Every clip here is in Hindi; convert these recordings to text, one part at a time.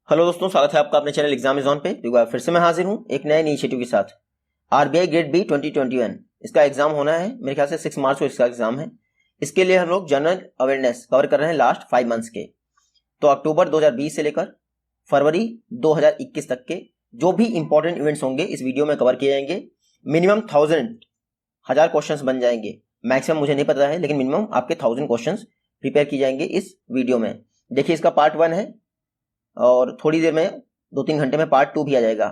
हेलो दोस्तों, स्वागत है आपका अपने चैनल एग्जाम इज ऑन पे। एक बार फिर से मैं हाजिर हूं एक नए इनिशिएटिव के साथ। आरबीआई ग्रेड बी 2021 इसका एग्जाम होना है। मेरे ख्याल से 6 मार्च को इसका एग्जाम है। इसके लिए हम लोग जनरल अवेयरनेस कवर कर रहे हैं लास्ट 5 मंथ्स के। तो अक्टूबर 2020 से लेकर फरवरी 2021 तक के जो भी इंपॉर्टेंट इवेंट्स होंगे इस वीडियो में कवर किए जाएंगे। मिनिमम 1000 क्वेश्चन बन जाएंगे। मैक्सिमम मुझे नहीं पता है, लेकिन मिनिमम आपके 1000 क्वेश्चन प्रिपेयर किए जाएंगे इस वीडियो में। देखिए, इसका पार्ट 1 है और थोड़ी देर में 2-3 घंटे में पार्ट 2 भी आ जाएगा।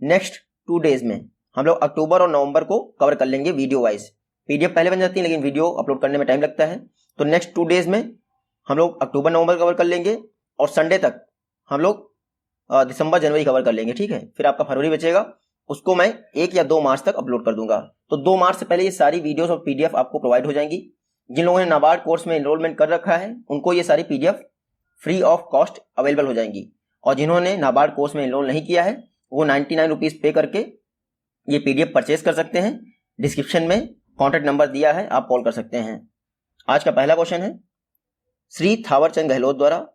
नेक्स्ट 2 डेज में हम लोग अक्टूबर और नवंबर को कवर कर लेंगे वीडियो वाइज। पीडीएफ पहले बन जाती है, लेकिन वीडियो अपलोड करने में टाइम लगता है। तो नेक्स्ट 2 डेज में हम लोग अक्टूबर नवंबर कवर कर लेंगे और संडे तक हम लोग दिसंबर जनवरी कवर कर लेंगे। ठीक है, फिर आपका फरवरी बचेगा, उसको मैं 1 या 2 मार्च तक अपलोड कर दूंगा। तो 2 मार्च से पहले ये सारी वीडियोस और पीडीएफ आपको प्रोवाइड हो जाएंगी। जिन लोगों ने नाबार्ड कोर्स में एनरोलमेंट कर रखा है उनको ये सारी PDF free of cost available हो जाएंगी, और जिन्होंने नाबार्ड कोर्स में एनरोल नहीं किया है वो 99 रुपीज पे करके ये पीडीएफ परचेज कर सकते हैं। डिस्क्रिप्शन में कॉन्टैक्ट नंबर दिया है, आप कॉल कर सकते हैं। आज का पहला क्वेश्चन है, श्री थावरचंद गहलोत द्वारा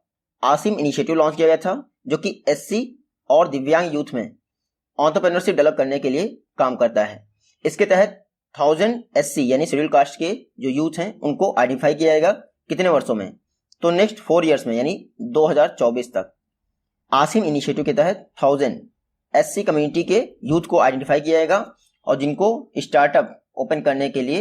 आसिम इनिशिएटिव लॉन्च किया गया था जो कि एससी और दिव्यांग यूथ में एंटरप्रेन्योरशिप डेवलप करने के लिए काम करता है। इसके तहत 1000 एससी यानी शेड्यूल कास्ट के जो यूथ हैं उनको आइडेंटिफाई किया जाएगा। कितने वर्षों में? तो नेक्स्ट 4 ईयर्स में, यानी 2024 तक। आसिम इनिशिएटिव के तहत 1000 एससी कम्युनिटी के यूथ को आइडेंटिफाई किया जाएगा और जिनको स्टार्टअप ओपन करने के लिए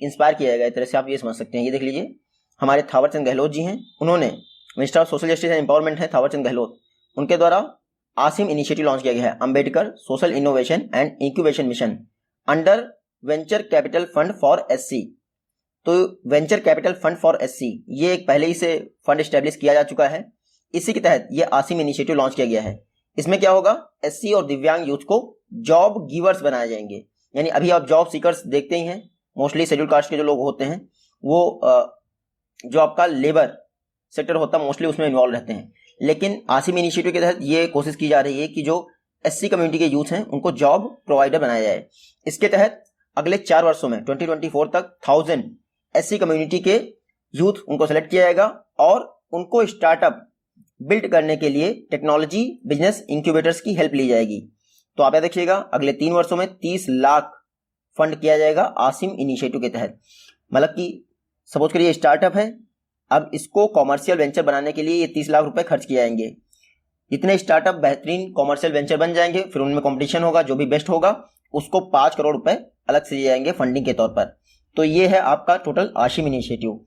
इंस्पायर किया जाएगा। एक तरह से आप ये समझ सकते हैं। ये देख लीजिए, हमारे थावरचंद गहलोत जी हैं, उन्होंने minister of social justice and empowerment है थावरचंद गहलोत, उनके द्वारा आसिम इनिशिएटिव लॉन्च किया गया है। Ambedkar social innovation and incubation mission under venture capital fund for SC. तो venture capital fund for SC ये एक पहले ही से फंड स्टैब्लिश किया जा चुका है। इसी के तहत ये आसिम इनिशिएटिव लॉन्च किया गया है। इसमें क्या होगा, एससी और दिव्यांग यूथ को जॉब गिवर्स बनाए जाएंगे। यानी अभी आप जॉब सीकर्स देखते ही हैं, मोस्टली शेड्यूल कास्ट के जो लोग होते हैं वो जो आपका लेबर सेक्टर होता है मोस्टली उसमें इन्वॉल्व रहते हैं। लेकिन आसिम इनिशिएटिव के तहत ये कोशिश की जा रही है कि जो एससी कम्युनिटी के यूथ हैं उनको जॉब प्रोवाइडर बनाया जाए। इसके तहत अगले 4 वर्षों में 2024 तक 1000 एससी कम्युनिटी के यूथ उनको सेलेक्ट किया जाएगा और उनको स्टार्टअप बिल्ड करने के लिए टेक्नोलॉजी बिजनेस इंक्यूबेटर्स की हेल्प ली जाएगी। तो आप देखिएगा, अगले 3 वर्षों में 30 लाख फंड किया जाएगा आसिम इनिशिएटिव के तहत। मतलब कि सपोज करिए स्टार्टअप है, अब इसको कॉमर्शियल वेंचर बनाने के लिए ये 30 लाख रुपए खर्च किए जाएंगे। इतने स्टार्टअप बेहतरीन कॉमर्शियल वेंचर बन जाएंगे, फिर उनमें कॉम्पिटिशन होगा, जो भी बेस्ट होगा उसको 5 करोड़ रुपए अलग से दिए जाएंगे फंडिंग के तौर पर। तो ये है आपका total Asim initiative.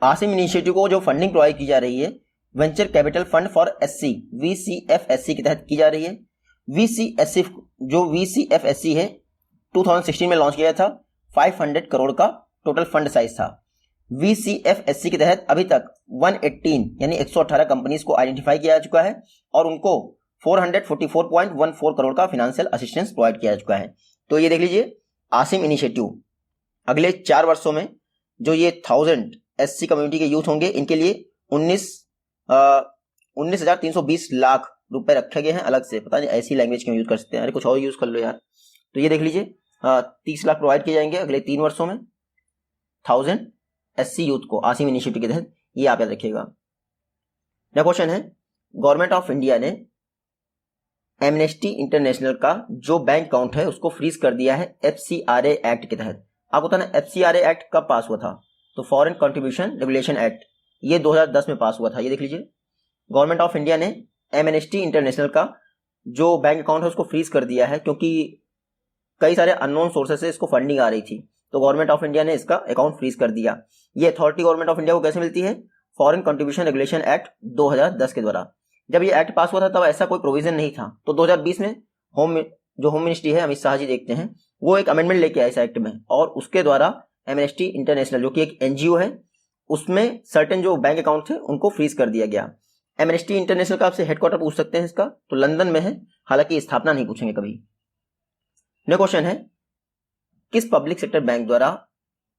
Asim initiative को जो फंडिंग प्रोवाइड की जा रही है venture capital fund for SC VCFSC के तहत की जा रही है। VCFSC है 2016 में लॉन्च किया था। 500 करोड़ का टोटल फंड साइज था। VCFSC के तहत अभी तक 118 यानी 118 कंपनीज को आइडेंटिफाई किया जा चुका है और उनको 444.14 करोड़ का फाइनेंशियल असिस्टेंस प्रोवाइड किया जा चुका है। तो ये देख लीजिए, आसिम इनिशिएटिव अगले 4 वर्षों में जो ये 1000 एससी कम्युनिटी के यूथ होंगे इनके लिए 19,320 लाख रुपए रखे गए हैं अलग से। पता नहीं ऐसी लैंग्वेज क्यों यूज कर सकते हैं, अरे कुछ और यूज कर लो यार। तो ये देख लीजिए, 30 लाख प्रोवाइड किए जाएंगे अगले 3 वर्षों में 1000 एससी यूथ को आसिम इनिशिएटिव के तहत। ये आप याद रखिएगा। नेक्स्ट क्वेश्चन है, गवर्नमेंट ऑफ इंडिया ने एमनेस्टी इंटरनेशनल का जो बैंक अकाउंट है उसको फ्रीज कर दिया है FCRA एक्ट के तहत। आपको पता ना FCRA एक्ट कब पास हुआ था? तो फॉरेन कंट्रीब्यूशन रेगुलेशन एक्ट, ये 2010 में पास हुआ था। ये देख लीजिए, गवर्नमेंट ऑफ इंडिया ने एमनेस्टी इंटरनेशनल का जो बैंक अकाउंट है उसको फ्रीज कर दिया है क्योंकि कई सारे अननोन सोर्सेस से इसको फंडिंग आ रही थी। तो गवर्नमेंट ऑफ इंडिया ने इसका अकाउंट फ्रीज कर दिया। ये अथॉरिटी गवर्नमेंट ऑफ इंडिया को कैसे मिलती है? फॉरेन कंट्रीब्यूशन रेगुलेशन एक्ट 2010 के द्वारा। जब ये एक्ट पास हुआ था तब ऐसा कोई प्रोविजन नहीं था। तो 2020 में होम मिनिस्ट्री है, अमित शाह जी देखते हैं, वो एक अमेंडमेंट लेके आए इस एक्ट में और उसके द्वारा एमनेस्टी इंटरनेशनल जो कि एक एनजीओ है उसमें सर्टेन जो बैंक अकाउंट थे उनको फ्रीज कर दिया गया। एमनेस्टी इंटरनेशनल का आपसे हेडक्वार्टर पूछ सकते हैं इसका, तो लंदन में है, हालांकि स्थापना नहीं पूछेंगे कभी। नेक्स्ट क्वेश्चन है, किस पब्लिक सेक्टर बैंक द्वारा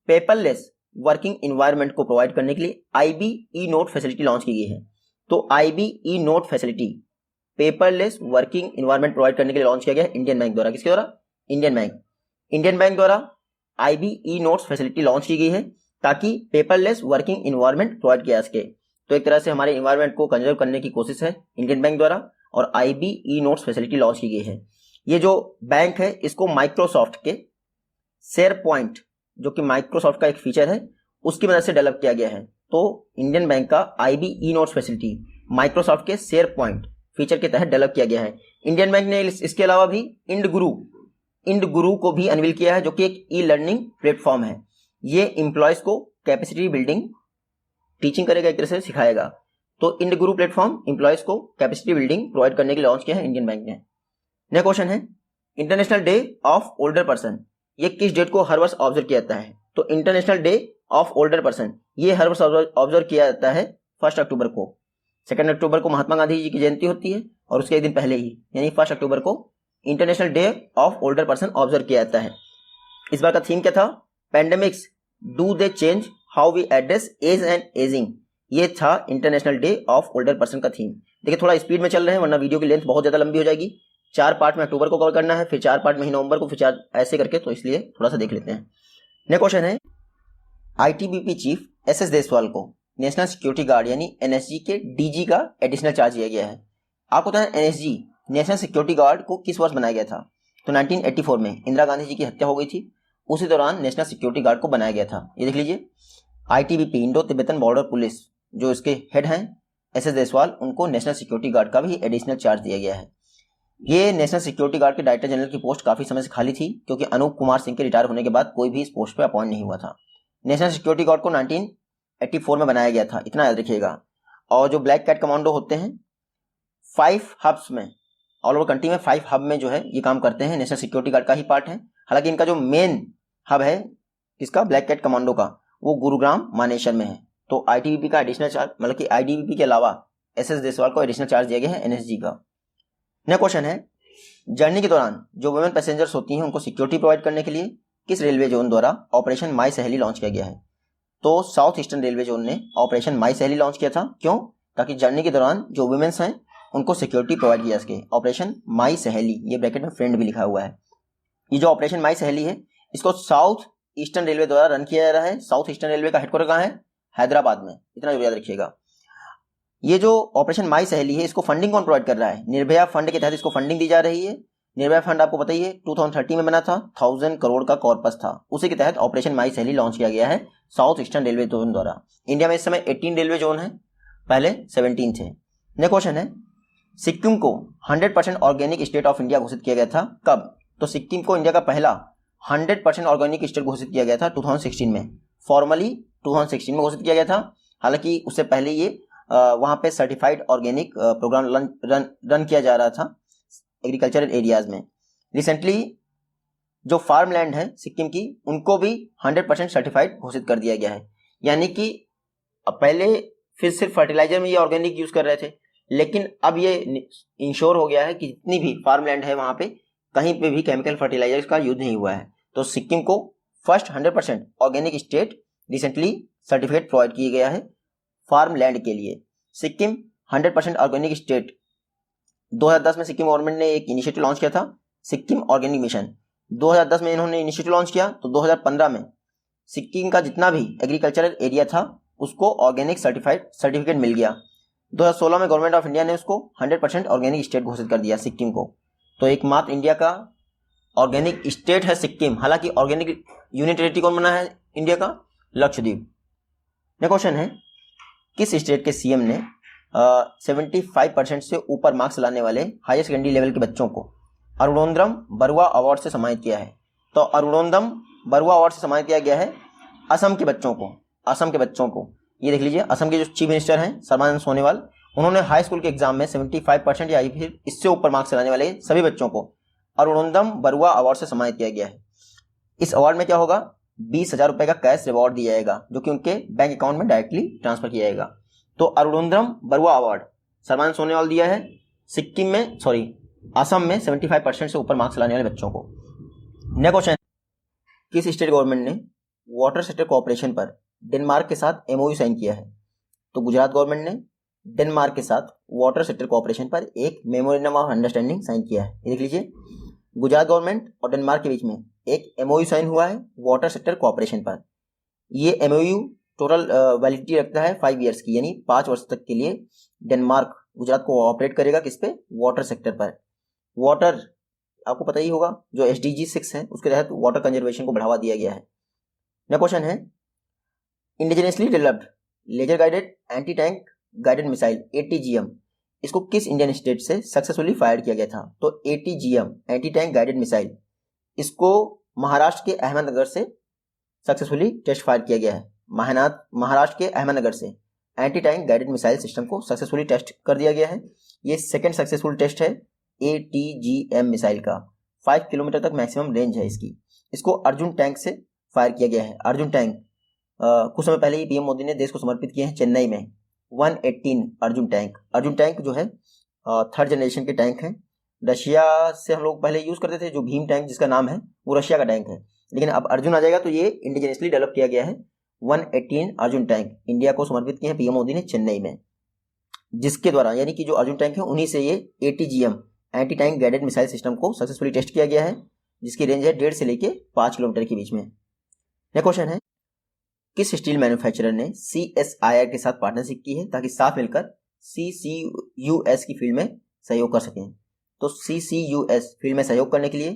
पेपरलेस वर्किंग एनवायरनमेंट को प्रोवाइड करने के लिए IB ई-नोट फैसिलिटी लॉन्च की गई है? तो IB e note facility paperless working environment provide करने के लिए लॉन्च किया गया इंडियन बैंक द्वारा। किसके द्वारा? इंडियन बैंक द्वारा IB ई-नोट्स फैसिलिटी लॉन्च की गई है ताकि पेपरलेस वर्किंग एनवायरनमेंट प्रोवाइड किया जा सके। तो एक तरह से हमारे इन्वायरमेंट को कंजर्व करने की कोशिश है इंडियन बैंक द्वारा, और IB e notes facility launch की गई है। ये जो बैंक है इसको माइक्रोसॉफ्ट के शेयर पॉइंट, जो कि माइक्रोसॉफ्ट का एक फीचर है, उसकी मदद से डेवलप किया गया है। तो इंडियन बैंक का IB e notes facility Microsoft के शेयर पॉइंट फीचर के तहत डेवलप किया गया है। इंडियन बैंक ने इसके अलावा भी इंड गुरु को भी अनवील किया है, जो कि एक ई लर्निंग प्लेटफॉर्म है। ये एम्प्लॉयज को कैपेसिटी बिल्डिंग टीचिंग करेगा, एक तरह से सिखाएगा। तो इंड गुरु प्लेटफॉर्म एम्प्लॉयज को कैपेसिटी बिल्डिंग प्रोवाइड करने के लिए लॉन्च किया है इंडियन बैंक ने। नेक्स्ट क्वेश्चन है international day of older person, ये किस डेट को हर वर्ष ऑब्जर्व किया जाता है? तो international day of older person ये हर वर्ष ऑब्जर्व किया जाता है 1 अक्टूबर को। 2 अक्टूबर को महात्मा गांधी जी की जयंती होती है, और उसके एक दिन पहले ही यानी 1 अक्टूबर को international day of older person observe किया जाता है। इस बार का थीम क्या था? Pandemics do they change how we address age and ageing, ये था international day of older person का थीम। देखिए थोड़ा स्पीड में चल रहे हैं वरना वीडियो की लेंथ बहुत ज्यादा लंबी हो जाएगी। 4 पार्ट में अक्टूबर को कवर करना है, फिर 4 पार्ट में ही नवंबर को, फिर 4 ऐसे करके, तो इसलिए थोड़ा सा देख लेते हैं। नेक्स्ट क्वेश्चन है ITBP चीफ SS देसवाल को नेशनल सिक्योरिटी गार्ड यानी NSG के DG का एडिशनल चार्ज दिया गया है। आपको पता है NSG नेशनल सिक्योरिटी गार्ड को किस वर्ष बनाया गया था? तो 1984 में इंदिरा गांधी जी की हत्या हो गई थी, उसी दौरान नेशनल सिक्योरिटी गार्ड को बनाया गया था। ये देख लीजिए ITBP Indo Tibetan border police जो इसके हेड हैं SS देसवाल, उनको नेशनल सिक्योरिटी गार्ड का भी एडिशनल चार्ज दिया गया है। ये नेशनल सिक्योरिटी गार्ड के डायरेक्टर जनरल की पोस्ट काफी समय से खाली थी, क्योंकि अनूप कुमार सिंह के रिटायर होने के बाद कोई भी इस पोस्ट पे अपॉइंट नहीं हुआ था। नेशनल सिक्योरिटी गार्ड को 1984 में बनाया गया था, इतना याद रखिएगा। और जो ब्लैक कैट कमांडो होते हैं 5 हब्स में, ऑल ओवर कंट्री में 5 हब में जो है ये काम करते हैं, नेशनल सिक्योरिटी गार्ड का ही पार्ट है। हालांकि इनका जो मेन हब है इसका ब्लैक कैट कमांडो का, वो गुरुग्राम मानेसर में है। तो ITBP का एडिशनल चार्ज, मतलब कि ITBP के अलावा SS देसवाल को एडिशनल चार्ज दिया गया है NSG का। नेक्स्ट क्वेश्चन है जर्नी के दौरान जो वुमेन पैसेंजर्स होती हैं उनको सिक्योरिटी प्रोवाइड करने के लिए किस रेलवे जोन द्वारा ऑपरेशन माई सहेली लॉन्च किया गया है? तो साउथ ईस्टर्न रेलवे जोन ने ऑपरेशन माई सहेली लॉन्च किया था। क्यों? ताकि जर्नी के दौरान जो वुमेन्स हैं उनको सिक्योरिटी प्रोवाइड किया सके। ऑपरेशन माई सहेली, ये ब्रैकेट में फ्रेंड भी लिखा हुआ है। ये जो ऑपरेशन माई सहेली है इसको साउथ ईस्टर्न रेलवे द्वारा रन किया जा रहा है। साउथ ईस्टर्न रेलवे का हेडक्वार्टर कहाँ है? हैदराबाद में, इतना जरूर याद रखिएगा। ये जो ऑपरेशन माई सहेली है इसको फंडिंग कौन प्रोवाइड कर रहा है? निर्भया फंड के तहत इसको फंडिंग दी जा रही है। निर्भया फंड आपको पता ही है 2013 में बना था, 1000 करोड़ का कॉर्पस था, उसी के तहत ऑपरेशन माई सहेली लॉन्च किया गया है साउथ ईस्टर्न रेलवे जोन द्वारा। इंडिया में इस समय 18 रेलवे जोन है, पहले 17 थे। नेक्स्ट क्वेश्चन है सिक्किम को 100% ऑर्गेनिक स्टेट ऑफ इंडिया घोषित किया गया था कब? तो सिक्किम को इंडिया का पहला 100% ऑर्गेनिक स्टेट घोषित किया गया था 2016 में, फॉर्मली 2016 में घोषित किया गया था। हालांकि उससे पहले ये वहां पे सर्टिफाइड ऑर्गेनिक प्रोग्राम रन किया जा रहा था एग्रीकल्चरल एरियाज में। रिसेंटली जो फार्म लैंड है सिक्किम की उनको भी 100% सर्टिफाइड घोषित कर दिया गया है। यानी कि पहले फिर सिर्फ फर्टिलाइजर में ये ऑर्गेनिक यूज कर रहे थे, लेकिन अब ये इंश्योर हो गया है कि जितनी भी फार्म लैंड है वहां पे कहीं पे भी केमिकल फर्टिलाइजर का यूज नहीं हुआ है। तो सिक्किम को first 100% organic state recently certificate provide किया गया है फार्म लैंड के लिए। सिक्किम 100% ऑर्गेनिक स्टेट 2010 में सिक्किम गवर्नमेंट ने एक इनिशिएटिव लॉन्च किया था, सिक्किम ऑर्गेनिक मिशन। 2010 में इन्होंने इनिशिएटिव लॉन्च किया, तो 2015 में सिक्किम का जितना भी एग्रीकल्चरल एरिया था उसको ऑर्गेनिक सर्टिफिकेट मिल गया। 2016 में गवर्नमेंट ऑफ इंडिया ने उसको 100% ऑर्गेनिक स्टेट घोषित कर दिया सिक्किम को। तो एकमात्र इंडिया का ऑर्गेनिक स्टेट है सिक्किम। हालांकि ऑर्गेनिक यूनियन टेरिटरी कौन बना है इंडिया का? लक्षद्वीप। नेक्स्ट क्वेश्चन है किस स्टेट के सीएम ने 75% से ऊपर मार्क्स लाने वाले हायर सेकेंडरी लेवल के बच्चों को अरुणोदरम बरुआ अवार्ड से सम्मानित किया है? तो अरुणोदरम बरुआ अवार्ड से सम्मानित किया गया है असम के बच्चों को। असम के बच्चों को ये देख लीजिए, असम के जो चीफ मिनिस्टर हैं सर्बानंद सोनोवाल, उन्होंने हाई स्कूल के एग्जाम में 75% या फिर इससे ऊपर मार्क्स लाने वाले सभी बच्चों को अरुणोदरम बरुआ अवार्ड से सम्मानित किया गया है। इस अवार्ड में क्या होगा? 20,000 रुपए का कैश रिवॉर्ड दिया जाएगा जो कि उनके बैंक अकाउंट में डायरेक्टली ट्रांसफर किया जाएगा। तो अरुणोदरम बरुआ अवार्ड सर्बानंद सोनोवाल दिया है सिक्किम में, असम में 75% से ऊपर मार्क्स लाने वाले बच्चों को। नेक्स्ट क्वेश्चन, किस स्टेट गवर्नमेंट ने वाटर सेक्टर कोऑपरेशन पर डेनमार्क के साथ MOU साइन किया है? तो गुजरात गवर्नमेंट ने डेनमार्क के साथ वाटर सेक्टर कोऑपरेशन पर एक मेमोरेंडम ऑफ अंडरस्टैंडिंग साइन किया है। देख लीजिए, गुजरात गवर्नमेंट और डेनमार्क के बीच में एक MOU साइन हुआ है वाटर सेक्टर कोऑपरेशन पर। ये MOU टोटल वैलिडिटी रखता है 5 ईयर्स की, यानी 5 वर्ष तक के लिए डेनमार्क गुजरात को ऑपरेट करेगा किस पे, वाटर सेक्टर पर। वाटर आपको पता ही होगा, जो SDG 6 है उसके तहत वाटर कंजर्वेशन को बढ़ावा दिया गया है। नेक्स्ट क्वेश्चन है indigenously developed laser guided anti tank guided missile ATGM, इसको किस इंडियन स्टेट से सक्सेसफुली फायर किया गया था? तो ATGM anti tank guided missile, इसको महाराष्ट्र के अहमदनगर से सक्सेसफुली टेस्ट फायर किया गया है। महाराष्ट्र के अहमदनगर से anti tank guided missile system को सक्सेसफुली टेस्ट कर दिया गया है। ये सेकेंड सक्सेसफुल टेस्ट है ATGM मिसाइल का। 5 किलोमीटर तक मैक्सिमम रेंज है इसकी। इसको अर्जुन टैंक से फायर किया गया है। अर्जुन टैंक कुछ समय पहले ही PM मोदी ने देश को समर्पित किए हैं चेन्नई में 118 अर्जुन टैंक। अर्जुन टैंक जो है 3rd जनरेशन के टैंक हैं। रशिया से हम लोग पहले यूज करते थे, जो भीम टैंक जिसका नाम है वो रशिया का टैंक है, लेकिन अब अर्जुन आ जाएगा तो ये इंडिजिनियसली डेवलप किया गया है। 118 अर्जुन टैंक इंडिया को समर्पित किए हैं PM मोदी ने चेन्नई में, जिसके द्वारा यानी कि जो अर्जुन टैंक है उन्हीं से ये ATGM anti tank guided missile system को सक्सेसफुली टेस्ट किया गया है, जिसकी रेंज है 1.5 से लेके 5 किलोमीटर के बीच में। नेक्स्ट क्वेश्चन है किस स्टील मैन्युफैक्चरर ने CSIR के साथ पार्टनरशिप की है ताकि साथ मिलकर CCUS की फील्ड में सहयोग कर सकें? तो CCUS फील्ड में सहयोग करने के लिए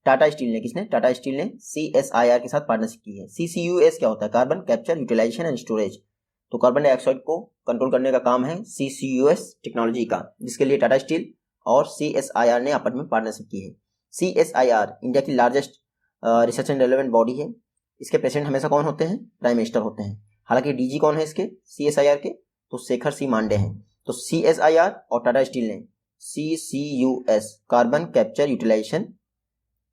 टाटा स्टील ने, किसने? टाटा स्टील ने CSIR के साथ पार्टनरशिप की है। CCUS क्या होता है? Carbon capture utilisation and storage. तो कार्बन डाइऑक्साइड को कंट्रोल करने का काम है CCUS टेक्नोलॉजी का, जिसके लिए टाटा स्टील और CSIR ने आपस में पार्टनरशिप की है। CSIR इंडिया की largest research and development body है। इसके प्रेसिडेंट हमेशा कौन होते हैं? प्राइम मिनिस्टर होते हैं। हालांकि DG कौन है इसके CSIR के? तो शेखर C मांडे हैं। तो CSIR और टाटा स्टील ने CCUS carbon capture utilisation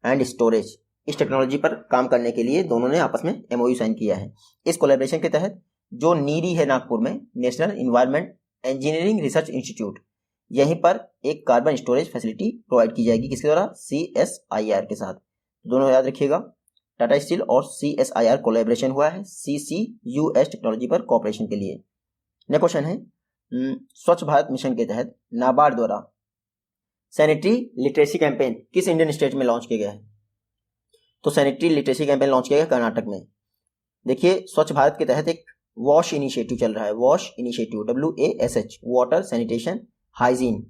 and storage इस टेक्नोलॉजी पर काम करने के लिए दोनों ने आपस में MOU साइन किया है। इस कोलैबोरेशन के तहत जो नीरी है नागपुर में, national environment engineering research institute, यहीं पर एक कार्बन स्टोरेज फैसिलिटी प्रोवाइड की जाएगी। किसके द्वारा? CSIR के साथ। दोनों याद रखिएगा, टाटा स्टील और CSIR कोलैबोरेशन हुआ है CCUS टेक्नोलॉजी पर कोऑपरेशन के लिए। नेक्स्ट क्वेश्चन है स्वच्छ भारत मिशन के तहत नाबार्ड द्वारा सैनिटरी लिटरेसी कैंपेन किस इंडियन स्टेट में लॉन्च किया गया है? तो सैनिटरी लिटरेसी कैंपेन लॉन्च किया गया कर्नाटक में। देखिए, स्वच्छ भारत के तहत एक वॉश इनिशिएटिव चल रहा है। Wash initiative WASH, water sanitation hygiene.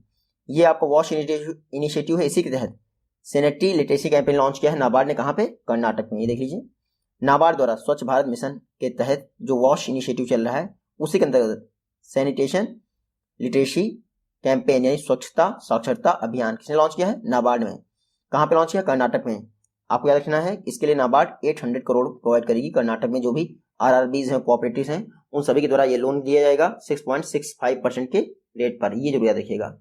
ये आपका वॉश इनिशिएटिव है। इसी के तहत सैनिटरी लिटरेसी कैंपेन लॉन्च किया है नाबार्ड ने। कहाँ पे? कर्नाटक में। ये देख लीजिए, नाबार्ड द्वारा स्वच्छ भारत मिशन के तहत जो वॉश इनिशिएटिव चल रहा है उसी के अंतर्गत सैनिटेशन लिटरेसी कैंपेन यानी स्वच्छता साक्षरता अभियान किसने लॉन्च किया है? नाबार्ड में। कहाँ पे लॉन्च किया? कर्नाटक में। आपको याद रखना है, इसके लिए नाबार्ड 800 करोड़ प्रोवाइड करेगी। कर्नाटक में जो भी RRBs हैं, कोऑपरेटिव्स हैं, उन सभी के द्वारा ये लोन दिया जाएगा 6.65% के रेट पर। ये जरूर याद रखिएगा।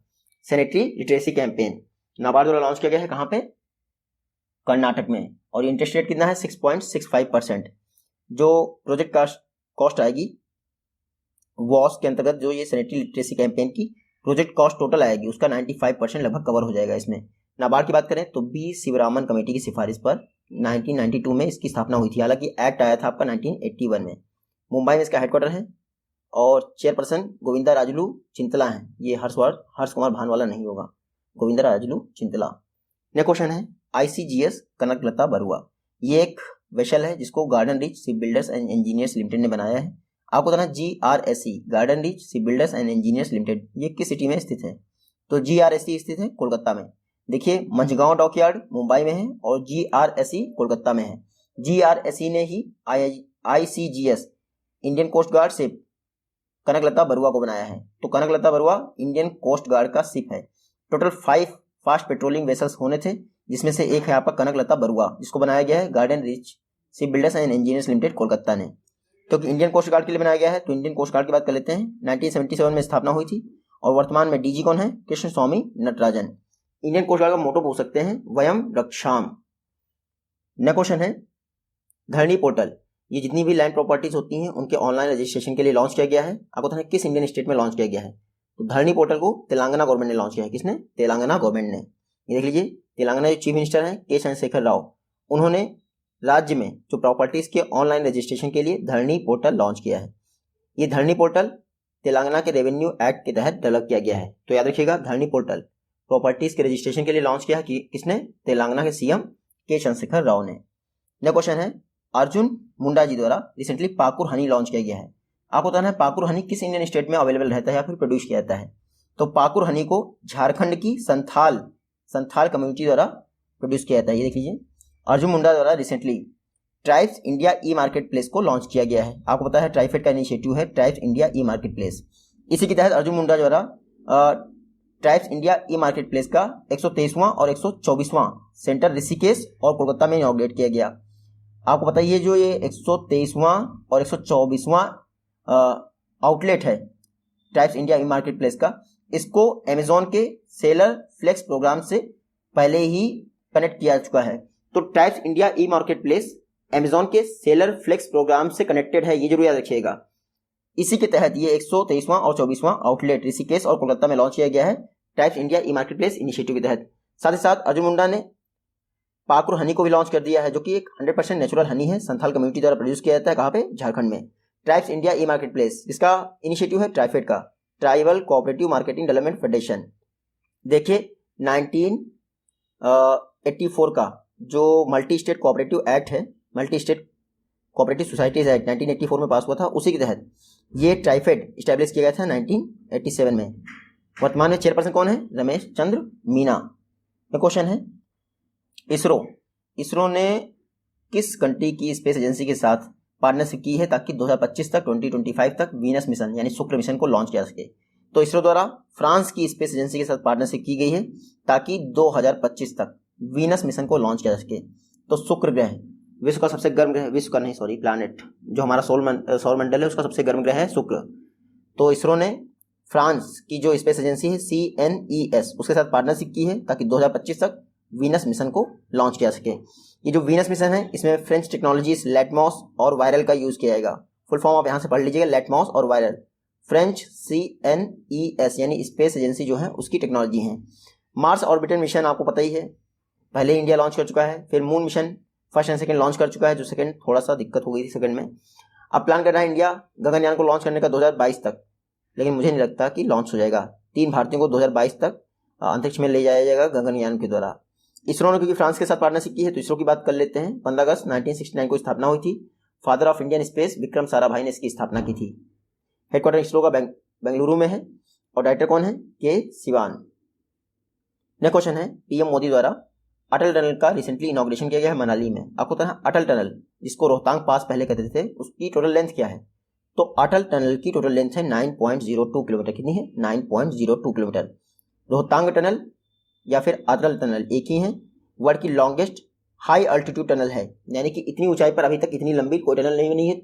सैनिटरी लिटरेसी कैंपेन नाबार्ड द्वारा लॉन्च किया गया है। कहाँ पे? कर्नाटक में। और इंटरेस्ट रेट कितना है? 6.65%। जो प्रोजेक्ट कॉस्ट आएगी वॉश के अंतर्गत, जो ये सैनिटरी लिटरेसी कैंपेन की प्रोजेक्ट कॉस्ट टोटल आएगी, उसका 95% लगभग कवर हो जाएगा इसमें। नाबार्ड की बात करें तो B शिवरामन कमेटी की सिफारिश पर 1992 में इसकी स्थापना हुई थी। हालांकि एक्ट आया था आपका 1981 में। मुंबई में इसका हेडक्वार्टर है और चेयरपर्सन गोविंदा राजुलू चिंतला हैं। ये हर्ष कुमार भानवाला नहीं होगा, गोविंदा राजुलू चिंतला। नेक्स्ट क्वेश्चन है ICGS कनकलता बरुआ। ये एक वेसल है जिसको garden rich ship builders and engineers limited ने बनाया है। आपको बताना GRSE garden rich ship builders and engineers limited ये किस सिटी में स्थित है? तो GRSE स्थित है कोलकाता में। देखिए, मंझगांव डॉकयार्ड मुंबई में है और GRSE कोलकाता में है। GRSE ने ही ICGS Indian coast guard ship Kanaklata Barua को बनाया है। तो Kanaklata Barua Indian coast guard का शिप है। टोटल 5 फास्ट पेट्रोलिंग वेसल्स होने थे, जिसमें से एक है आपका कनकलता बरुआ, जिसको बनाया गया है garden rich ship builders and engineers limited Kolkata ने। क्योंकि इंडियन कोस्ट गार्ड के लिए बनाया गया है तो इंडियन कोस्ट गार्ड की बात कर लेते हैं। 1977 में स्थापना हुई थी और वर्तमान में DG कौन है? कृष्ण स्वामी नटराजन। इंडियन कोस्ट गार्ड का मोटो पूछ सकते हैं, वयम रक्षाम। नेक्स्ट क्वेश्चन है धरनी पोर्टल। ये जितनी भी लैंड प्रॉपर्टीज होती हैं उनके ऑनलाइन रजिस्ट्रेशन के लिए लॉन्च किया गया है। आपको बताना किस इंडियन स्टेट में लॉन्च किया गया है? तो धरनी पोर्टल को तेलंगाना गवर्नमेंट ने लॉन्च किया है। किसने? तेलंगाना गवर्नमेंट ने। ये देख लीजिए, तेलंगाना जो चीफ मिनिस्टर हैं के चंद्रशेखर राव, उन्होंने राज्य में जो प्रॉपर्टीज के ऑनलाइन रजिस्ट्रेशन के लिए धरनी पोर्टल लॉन्च किया है। ये धरनी पोर्टल तेलंगाना के रेवेन्यू एक्ट के तहत डेवलप किया गया है। तो याद रखिएगा, धरनी पोर्टल प्रॉपर्टीज के रजिस्ट्रेशन के लिए लॉन्च किया है किसने? तेलंगाना के CM के चंद्रशेखर राव ने। नेक्स्ट क्वेश्चन है अर्जुन मुंडा जी द्वारा रिसेंटली पाकुर हनी लॉन्च किया गया है। आपको बताना है पाकुर हनी किस इंडियन स्टेट में अवेलेबल रहता है या फिर प्रोड्यूस किया जाता है। तो पाकुर हनी को झारखंड की संथाल कम्युनिटी द्वारा प्रोड्यूस किया जाता है। ये देख लीजिए, अर्जुन मुंडा द्वारा रिसेंटली ट्राइब्स इंडिया ई मार्केट प्लेस को लॉन्च किया गया है। आपको पता है ट्राइफेड का इनिशिएटिव है ट्राइब्स इंडिया ई मार्केट प्लेस। इसी के तहत अर्जुन मुंडा द्वारा ट्राइब्स इंडिया ई मार्केट प्लेस का 123वां और 124वां सेंटर ऋषिकेश और कोलकाता में इनॉग्रेट किया गया। आपको पता ही है जो ये 123वां और 124वां आउटलेट है ट्राइब्स इंडिया ई मार्केट प्लेस का, इसको अमेजोन के सेलर फ्लेक्स प्रोग्राम से पहले ही कनेक्ट किया जा चुका है। तो ट्राइब्स इंडिया ई मार्केट प्लेस अमेजोन के सेलर फ्लेक्स प्रोग्राम से कनेक्टेड है, ये जरूर याद रखिएगा। इसी के तहत ये 123वां और 24वां आउटलेट ऋषिकेश और कोलकाता में लॉन्च किया गया है ट्राइब्स इंडिया ई मार्केट प्लेस इनिशिएटिव के तहत। साथ ही साथ अर्जुन मुंडा ने पाकुर हनी को भी लॉन्च कर दिया है, जो कि एक 100% नेचुरल हनी है, संथाल कम्युनिटी द्वारा प्रोड्यूस किया जाता है। कहाँ पे? झारखंड में। ट्राइब्स इंडिया ई मार्केट प्लेस, इसका इनिशिएटिव है ट्राइफेड का, tribal cooperative marketing development federation. देखिए 1984 का जो मल्टी स्टेट कोऑपरेटिव एक्ट है, multi state cooperative societies act 1984 में पास हुआ था, उसी के तहत ये ट्राइफेड इस्टेब्लिश किया गया था 1987 में। वर्तमान में चेयरपर्सन कौन है? रमेश चंद्र मीना। क्वेश्चन है इसरो ने किस कंट्री की स्पेस एजेंसी के साथ पार्टनरशिप की है ताकि 2025 तक 2025 तक वीनस मिशन यानी शुक्र मिशन को लॉन्च किया सके? तो इसरो द्वारा फ्रांस की स्पेस एजेंसी के साथ पार्टनरशिप की गई है ताकि 2025 तक वीनस मिशन को लॉन्च किया जा सके। तो शुक्र ग्रह विश्व का सबसे गर्म ग्रह, विश्व का नहीं सॉरी प्लैनेट, जो हमारा सौर मंडल है उसका सबसे गर्म ग्रह है शुक्र। तो इसरो ने फ्रांस की जो स्पेस एजेंसी है CNES उसके साथ पार्टनरशिप की है ताकि 2025 तक वीनस मिशन को लॉन्च किया सके। ये जो वीनस मिशन है इसमें फ्रेंच टेक्नोलॉजीज लेटमॉस और वायरल का यूज किया जाएगा। फुल फॉर्म आप यहाँ से पढ़ लीजिएगा, लेटमॉस और वायरल। फ्रेंच CNES यानी स्पेस एजेंसी जो है उसकी टेक्नोलॉजी है। मार्स ऑर्बिटर मिशन आपको पता ही है, पहले इंडिया लॉन्च कर चुका है। फिर moon mission first and second launch कर चुका है, जो सेकंड थोड़ा सा दिक्कत हो गई थी सेकंड में। अब प्लान कर रहा है इंडिया गगनयान को लॉन्च करने का 2022 तक, लेकिन मुझे नहीं लगता कि लॉन्च हो जाएगा। 3 भारतीयों को 2022 तक अंतरिक्ष में ले जाया जाएगा गगनयान के द्वारा। इसरो ने क्योंकि फ्रांस के साथ पार्टनरशिप की है तो इसरो की बात कर लेते हैं। 15 अगस्त 1969 को स्थापना हुई थी। Father of Indian space Vikram Sarabhai ने इसकी स्थापना की थी। हेडक्वार्टर इसरो का बेंगलुरु में है और डायरेक्टर कौन है? के सिवान। नेक्स्ट क्वेश्चन है पीएम मोदी द्वारा अटल टनल का रिसेंटली इनॉग्रेशन किया गया है मनाली में। आपको पता है अटल टनल जिसको रोहतांग पास पहले कहते थे उसकी टोटल लेंथ क्या है? तो अटल टनल की टोटल लेंथ है 9.02 किलोमीटर। कितनी है? 9.02 किलोमीटर। रोहतांग टनल या फिर अटल टनल एक ही है। वर्ल्ड की लॉन्गेस्ट हाई अल्टीट्यूड टनल है, यानी कि इतनी ऊंचाई पर अभी तक इतनी लंबी कोई टनल नहीं बनी है।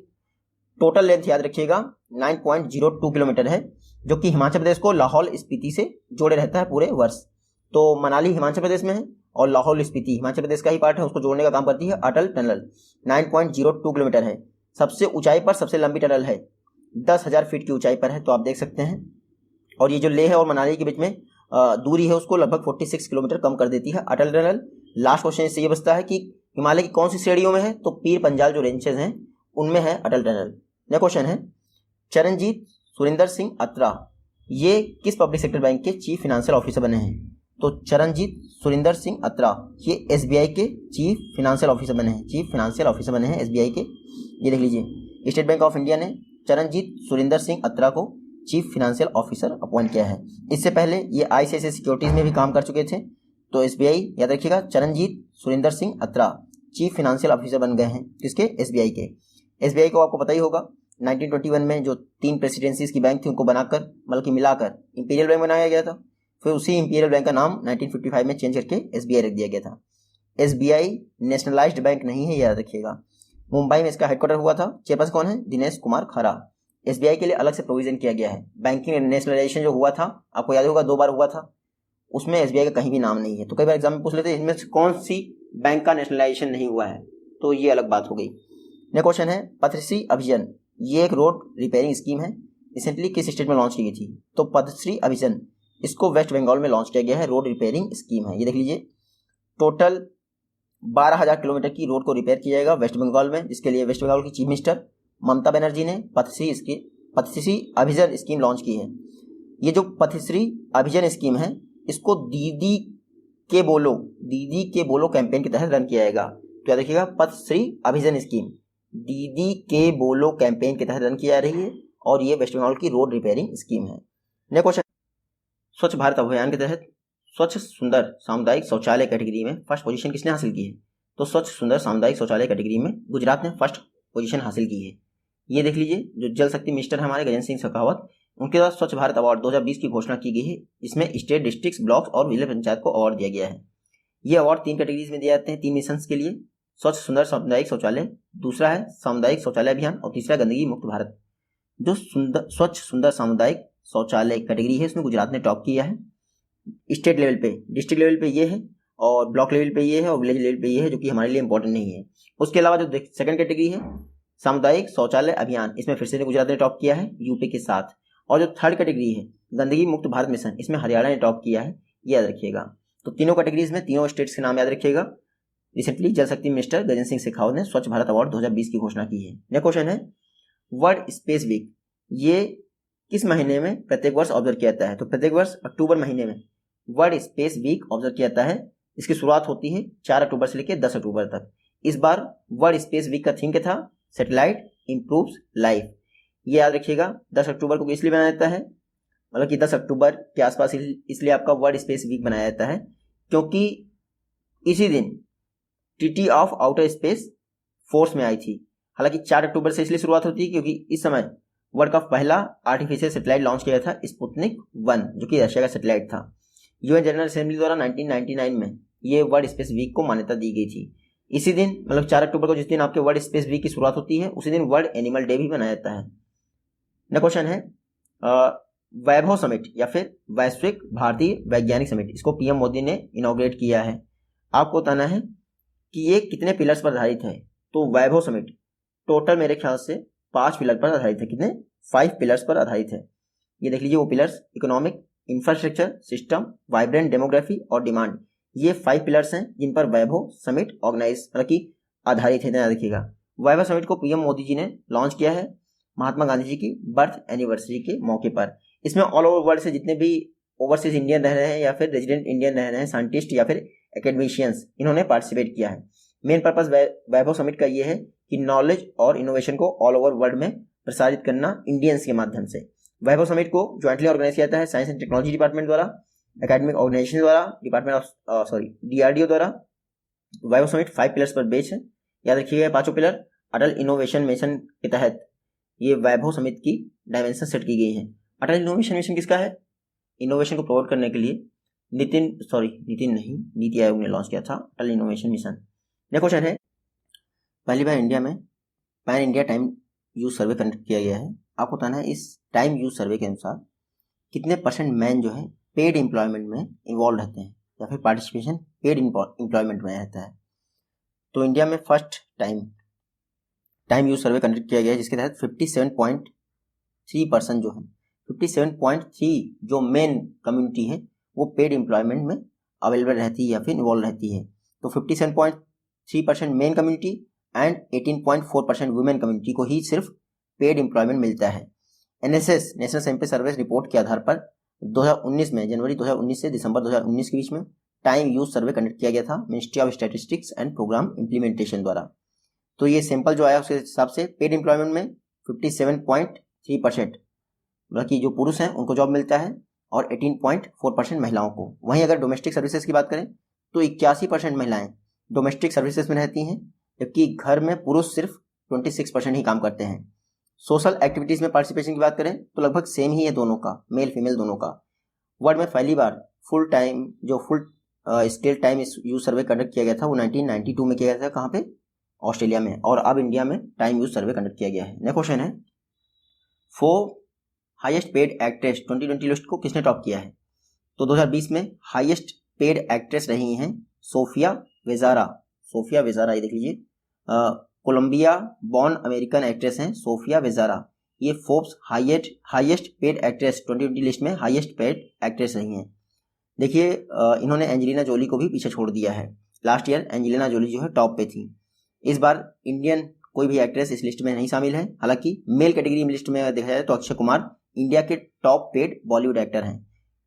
टोटल लेंथ याद रखिएगा 9.02 किलोमीटर है, जो कि हिमाचल प्रदेश को लाहौल स्पीति से जोड़े रहता है पूरे वर्ष। तो मनाली हिमाचल प्रदेश में है और लाहौल स्पीति हिमाचल प्रदेश का ही पार्ट है, उसको जोड़ने का काम करती है अटल टनल। 9.02 किलोमीटर है। सबसे ऊंचाई पर सबसे लंबी टनल है, 10,000 फीट की ऊंचाई पर है, तो आप देख सकते हैं। और ये जो लेह और मनाली के बीच में दूरी है उसको लगभग 46 किलोमीटर कम कर देती है अटल टनल। लास्ट क्वेश्चन इससे ये बचता है कि हिमालय की कौन सी श्रेणियों में है? तो पीर पंजाल जो रेंजेस हैं उनमें है अटल टनल। नेक्स्ट क्वेश्चन है चरणजीत सुरिंदर सिंह अत्रा ये किस पब्लिक सेक्टर बैंक के चीफ फाइनेंशियल ऑफिसर बने हैं? तो चरणजीत सुरिंदर सिंह अत्रा ये SBI के चीफ फाइनेंशियल ऑफिसर बने हैं, चीफ फाइनेंशियल ऑफिसर बने हैं SBI के। ये देख लीजिए, स्टेट बैंक ऑफ इंडिया ने चरणजीत सुरिंदर सिंह अत्रा को चीफ फाइनेंशियल ऑफिसर अपॉइंट किया है। इससे पहले ये ICICI सिक्योरिटीज में भी काम कर चुके थे। तो SBI याद रखिएगा, Charanjit Surinder Singh अत्रा chief financial officer बन गए हैं किसके? SBI के। SBI को आपको पता ही होगा 1921 में जो 3 प्रेसिडेंसीज की बैंक थी उनको बनाकर बल्कि मिलाकर इंपीरियल बैंक बनाया गया था। फिर उसी इंपीरियल बैंक का नाम 1955 में चेंज करके SBI रख दिया गया था। SBI नेशनलाइज्ड बैंक नहीं है, याद रखिएगा। मुंबई में इसका हेडक्वार्टर हुआ था। चेयरपर्सन कौन है? दिनेश कुमार खरा। SBI के लिए अलग से प्रोविजन किया गया है। बैंकिंग नेशनलाइजेशन जो हुआ था आपको याद होगा 2 बार हुआ था, उसमें SBI का कहीं भी नाम नहीं है। तो कई बार एग्जाम में पूछ लेते हैं इनमें से कौन सी बैंक का नेशनलाइजेशन नहीं हुआ है, तो ये अलग बात हो गई। नेक्स्ट क्वेश्चन है पथश्री अभियान ये एक रोड रिपेयरिंग स्कीम है, रिसेंटली किस स्टेट में लॉन्च की गई थी? तो पथश्री अभियान इसको वेस्ट बंगाल में लॉन्च किया गया है, रोड रिपेयरिंग स्कीम है। ये देख लीजिए, टोटल 12,000 किलोमीटर की रोड को रिपेयर किया जाएगा वेस्ट बंगाल में, जिसके लिए वेस्ट बंगाल की चीफ मिनिस्टर ममता बनर्जी ने पथश्री अभियान स्कीम लॉन्च की है। ये जो पथश्री अभियान स्कीम है इसको दीदी के बोलो कैंपेन के तहत रन किया जाएगा। क्या देखिएगा, पथश्री अभियान स्कीम दीदी के बोलो कैंपेन के तहत रन की जा रही है और ये वेस्ट बंगाल की रोड रिपेयरिंग स्कीम है। नेक्स्ट क्वेश्चन, स्वच्छ भारत अभियान के तहत स्वच्छ सुंदर सामुदायिक शौचालय कैटेगरी में फर्स्ट पोजीशन किसने हासिल की है? तो स्वच्छ सुंदर सामुदायिक शौचालय कैटेगरी में गुजरात ने फर्स्ट पोजीशन हासिल की है। ये देख लीजिए, जो जल शक्ति मिनिस्टर है हमारे गजेंद्र सिंह शेखावत, उनके द्वारा स्वच्छ भारत अवार्ड 2020 की घोषणा की गई है। इसमें स्टेट, डिस्ट्रिक्ट, ब्लॉक्स और विलेज पंचायत को अवार्ड दिया गया है। ये अवार्ड 3 कैटेगरीज में दिए जाते हैं, 3 मिशंस के लिए। स्वच्छ सुंदर सामुदायिक शौचालय, दूसरा है सामुदायिक शौचालय अभियान और तीसरा गंदगी मुक्त भारत। जो स्वच्छ सुंदर सामुदायिक शौचालय कैटेगरी है, इसमें गुजरात ने टॉप किया है। स्टेट लेवल पे, डिस्ट्रिक्ट लेवल पे ये है और ब्लॉक लेवल पे ये है और विलेज लेवल पे ये है, जो कि हमारे लिए इंपॉर्टेंट नहीं है। उसके अलावा जो सेकंड कैटेगरी है सामुदायिक शौचालय अभियान, इसमें फिर से गुजरात ने टॉप किया है यूपी के साथ। और जो थर्ड कैटेगरी है गंदगी मुक्त भारत मिशन, इसमें हरियाणा ने टॉप किया है, ये याद रखिएगा। तो तीनों कैटेगरीज में तीनों स्टेट्स के नाम याद रखिएगा। रिसेंटली जल शक्ति मिनिस्टर गजेंद्र सिंह शेखावत ने स्वच्छ भारत अवार्ड 2020 की घोषणा की है। नेक्स्ट क्वेश्चन है, वर्ल्ड स्पेस वीक ये किस महीने में प्रत्येक वर्ष ऑब्जर्व किया जाता है? तो प्रत्येक वर्ष अक्टूबर महीने में वर्ल्ड स्पेस वीक ऑब्जर्व किया जाता है। इसकी शुरुआत होती है 4 अक्टूबर से लेकर 10 अक्टूबर तक। इस बार वर्ल्ड स्पेस वीक का थीम क्या था? Satellite improves life. ये याद रखिएगा। 10 अक्टूबर को इसलिए बनाया जाता है, मतलब कि 10 अक्टूबर के आसपास इसलिए आपका वर्ल्ड स्पेस वीक बनाया जाता है, क्योंकि इसी दिन treaty of outer space force में आई थी। हालांकि 4 अक्टूबर से इसलिए शुरुआत होती है क्योंकि इस समय वर्ल्ड का पहला आर्टिफिशियल सैटेलाइट लॉन्च किया था, स्पुतनिक 1, जो कि रशिया का सैटेलाइट था। यूएन जनरल असेंबली द्वारा 1999 में ये वर्ल्ड स्पेस वीक को मान्यता दी गई थी। इसी दिन, मतलब 4 अक्टूबर को जिस दिन आपके वर्ल्ड स्पेस वीक की शुरुआत होती है, उसी दिन वर्ल्ड एनिमल डे भी मनाया जाता है। नेक्स्ट क्वेश्चन है, वैभव समिट या फिर वैश्विक भारतीय वैज्ञानिक समिट, इसको पीएम मोदी ने इनॉग्रेट किया है। आपको बताना है कि ये कितने पिलर्स पर आधारित है। तो वैभव समिट टोटल मेरे ख्याल से 5 पिलर पर आधारित है। कितने? 5 पिलर्स पर आधारित है। ये देख लीजिए वो pillars, economic, infrastructure, system, vibrant demography और डिमांड। ये 5 पिलर्स हैं जिन पर वैभव समिट ऑर्गेनाइज मतलब कि आधारित है। ध्यान रखिएगा। वैभव समिट को पीएम मोदी जी ने लॉन्च किया है महात्मा गांधी जी की बर्थ एनिवर्सरी के मौके पर। इसमें ऑल ओवर वर्ल्ड से जितने भी ओवरसीज इंडियन रह रहे हैं या फिर रेजिडेंट इंडियन रह रहे हैं, साइंटिस्ट या फिर एकेडमिशियंस, इन्होंने पार्टिसिपेट किया है। मेन पर्पस वैभव समिट का ये है कि नॉलेज और इनोवेशन को ऑल ओवर वर्ल्ड में प्रसारित करना इंडियंस के माध्यम से। वैभव समिट को ज्वाइंटली ऑर्गेनाइज किया जाता है साइंस एंड टेक्नोलॉजी डिपार्टमेंट द्वारा, एकेडमिक ऑर्गेनाइजेशन द्वारा, डिपार्टमेंट ऑफ डीआरडीओ द्वारा। वैभव समिट 5 पिलर्स पर बेस्ड है। याद रखिएगा 5 पिलर। अटल इनोवेशन मिशन के तहत ये वैभव समिट की डायमेंशन सेट की गई है। अटल इनोवेशन मिशन किसका है? इनोवेशन को प्रमोट करने के लिए नीति आयोग ने लॉन्च किया था अटल इनोवेशन मिशन। नेक्स्ट क्वेश्चन है, पहली बार इंडिया में pan India time use survey conduct किया गया है। आपको बताना है इस टाइम यूज सर्वे के अनुसार कितने परसेंट मैन जो है पेड एम्प्लॉयमेंट में इन्वॉल्व रहते हैं या फिर पार्टिसिपेशन पेड एम्प्लॉयमेंट में रहता है। तो इंडिया में first time use survey conduct किया गया है, जिसके तहत 57.3% जो है 57.3 जो मेन कम्युनिटी है वो पेड एम्प्लॉयमेंट में अवेलेबल रहती है या फिर इन्वॉल्व रहती है। तो 57.3% main community and 18.4% women community को ही सिर्फ पेड एम्प्लॉयमेंट मिलता है। NSS national sample service report के आधार पर 2019 में, जनवरी 2019 से दिसंबर 2019 के बीच में टाइम यूज सर्वे कंडक्ट किया गया था ministry of statistics and programme implementation द्वारा। तो ये सैंपल जो आया उसके हिसाब से पेड एम्प्लॉयमेंट में 57.3% मतलब कि जो पुरुष हैं उनको जॉब मिलता है और 18.4% महिलाओं को। वहीं अगर डोमेस्टिक सर्विसेज की बात करें तो 81% महिलाएं डोमेस्टिक सर्विसेज में रहती हैं, जबकि घर में पुरुष सिर्फ 26% ही काम करते हैं। सोशल एक्टिविटीज में पार्टिसिपेशन की बात करें तो लगभग सेम ही है दोनों का, मेल फीमेल दोनों का। वर्ल्ड में पहली बार full scale time use survey conduct किया गया था वो 1992 में किया गया था। कहाँ पे? ऑस्ट्रेलिया में। और अब इंडिया में टाइम यूज सर्वे कंडक्ट किया गया है। नेक्स्ट क्वेश्चन है, 4 हाईएस्ट पेड एक्ट्रेस 2020 लिस्ट को किसने टॉप किया है? तो 2020 में हाईएस्ट पेड एक्ट्रेस रही हैं सोफिया वेजारा। ये देख लीजिए, कोलंबिया बॉर्न अमेरिकन एक्ट्रेस हैं सोफिया वेजारा। ये Forbes highest paid actress 2020 list में हाईएस्ट पेड एक्ट्रेस रही हैं। देखिए इन्होंने एंजेलिना जोली को भी पीछे छोड़ दिया है। लास्ट ईयर एंजेलिना जोली जो है टॉप पे थी। इस बार इंडियन कोई भी एक्ट्रेस इस लिस्ट में नहीं शामिल है। हालांकि मेल कैटेगरी में लिस्ट में देखा जाए तो अक्षय कुमार इंडिया के टॉप पेड बॉलीवुड एक्टर हैं।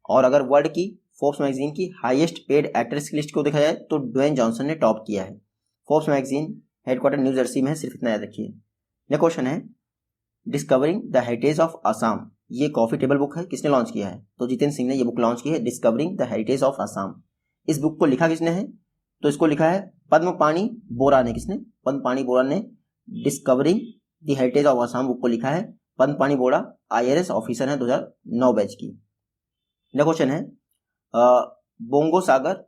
और अगर वर्ल्ड की फोर्ब्स मैगजीन की हाईएस्ट पेड एक्ट्रेस की लिस्ट को देखा जाए तो ड्वेन जॉनसन ने टॉप किया है। Forbes magazine headquarter new Jersey में है, सिर्फ इतना याद रखिए। नेक्स्ट क्वेश्चन है discovering the heritage of Assam. ये कॉफी टेबल बुक है, किसने लॉन्च किया है? तो जितेंद्र सिंह ने ये बुक लॉन्च की है, discovering the heritage of Assam. इस बुक को लिखा किसने है? तो इसको लिखा है पद्मपाणि बोरा ने। किसने? पद्मपाणि बोरा ने discovering the heritage of Assam book को लिखा है। पद्मपाणि बोरा IRS ऑफिसर है 2009 बैच की। नेक्स्ट क्वेश्चन है बोंगो सागर।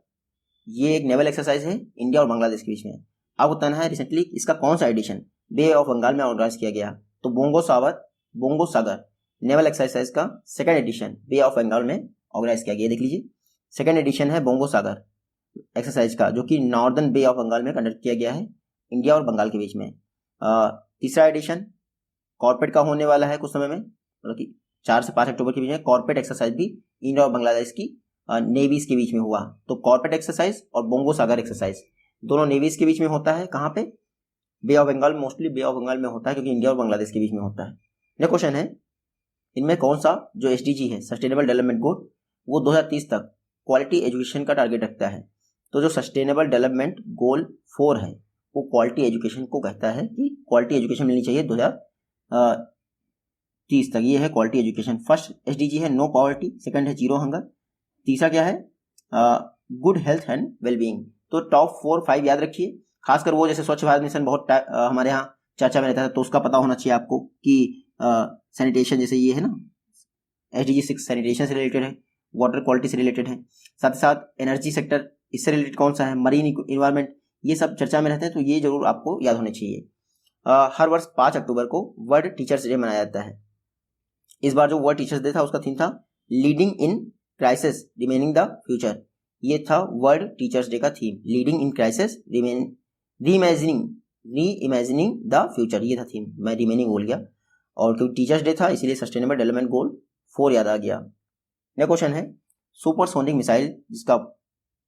ये एक नेवल एक्सरसाइज है इंडिया और बांग्लादेश के बीच में। आपको बताना है रिसेंटली इसका कौन सा एडिशन बे ऑफ बंगाल में ऑर्गेनाइज किया गया। तो बोंगो सागर नेवल एक्सरसाइज का second edition bay of Bengal में ऑर्गेनाइज किया गया। देख लीजिए सेकंड एडिशन है बोंगो सागर एक्सरसाइज का, जो कि नॉर्दर्न बे ऑफ बंगाल में कंडक्ट किया गया है इंडिया और बंगाल के बीच में। तीसरा एडिशन कॉर्पोरेट का होने वाला है कुछ समय में, मतलब कि 4 से 5 अक्टूबर के बीच में कॉर्पोरेट एक्सरसाइज भी इंडिया और बांग्लादेश की नेवीज के बीच में हुआ। तो कॉर्पोरेट एक्सरसाइज और बोंगो सागर एक्सरसाइज दोनों नेवीज के बीच में होता है। कहाँ पे? Bay of Bengal. Mostly bay of Bengal में होता है क्योंकि इंडिया और बांग्लादेश के बीच में होता है। नेक्स्ट क्वेश्चन है इनमें कौन सा जो SDG है सस्टेनेबल डेवलपमेंट गोल वो 2030 तक क्वालिटी एजुकेशन का टारगेट रखता है। तो जो सस्टेनेबल डेवलपमेंट गोल 4 है वो क्वालिटी एजुकेशन को कहता है कि क्वालिटी एजुकेशन मिलनी चाहिए 2030 तक। ये है क्वालिटी एजुकेशन। फर्स्ट SDG है नो पॉवर्टी, सेकंड है जीरो हंगर, तीसरा क्या है गुड हेल्थ एंड वेलबींग। तो टॉप 4-5 याद रखिए, खासकर वो जैसे स्वच्छ भारत मिशन बहुत हमारे यहाँ चर्चा में रहता है, तो उसका पता होना चाहिए आपको कि सैनिटेशन जैसे ये है ना SDG 6 सैनिटेशन से रिलेटेड है, वाटर क्वालिटी से रिलेटेड है। साथ ही साथ एनर्जी सेक्टर इससे रिलेटेड कौन सा है, मरीन इन्वायरमेंट, ये सब चर्चा में रहते हैं, तो ये जरूर आपको याद होने चाहिए। हर वर्ष 5 अक्टूबर को वर्ल्ड टीचर्स डे मनाया जाता है। इस बार जो वर्ल्ड टीचर्स डे था उसका थीम था leading in crisis remaining the future. ये था वर्ल्ड टीचर्स डे का theme, leading in crisis reimagining the future, ये था थीम। मैं रिमेनिंग बोल गया, और क्योंकि टीचर्स डे था इसीलिए सस्टेनेबल डेवलपमेंट गोल 4 याद आ गया। नेक्स्ट क्वेश्चन है सुपरसोनिक मिसाइल, जिसका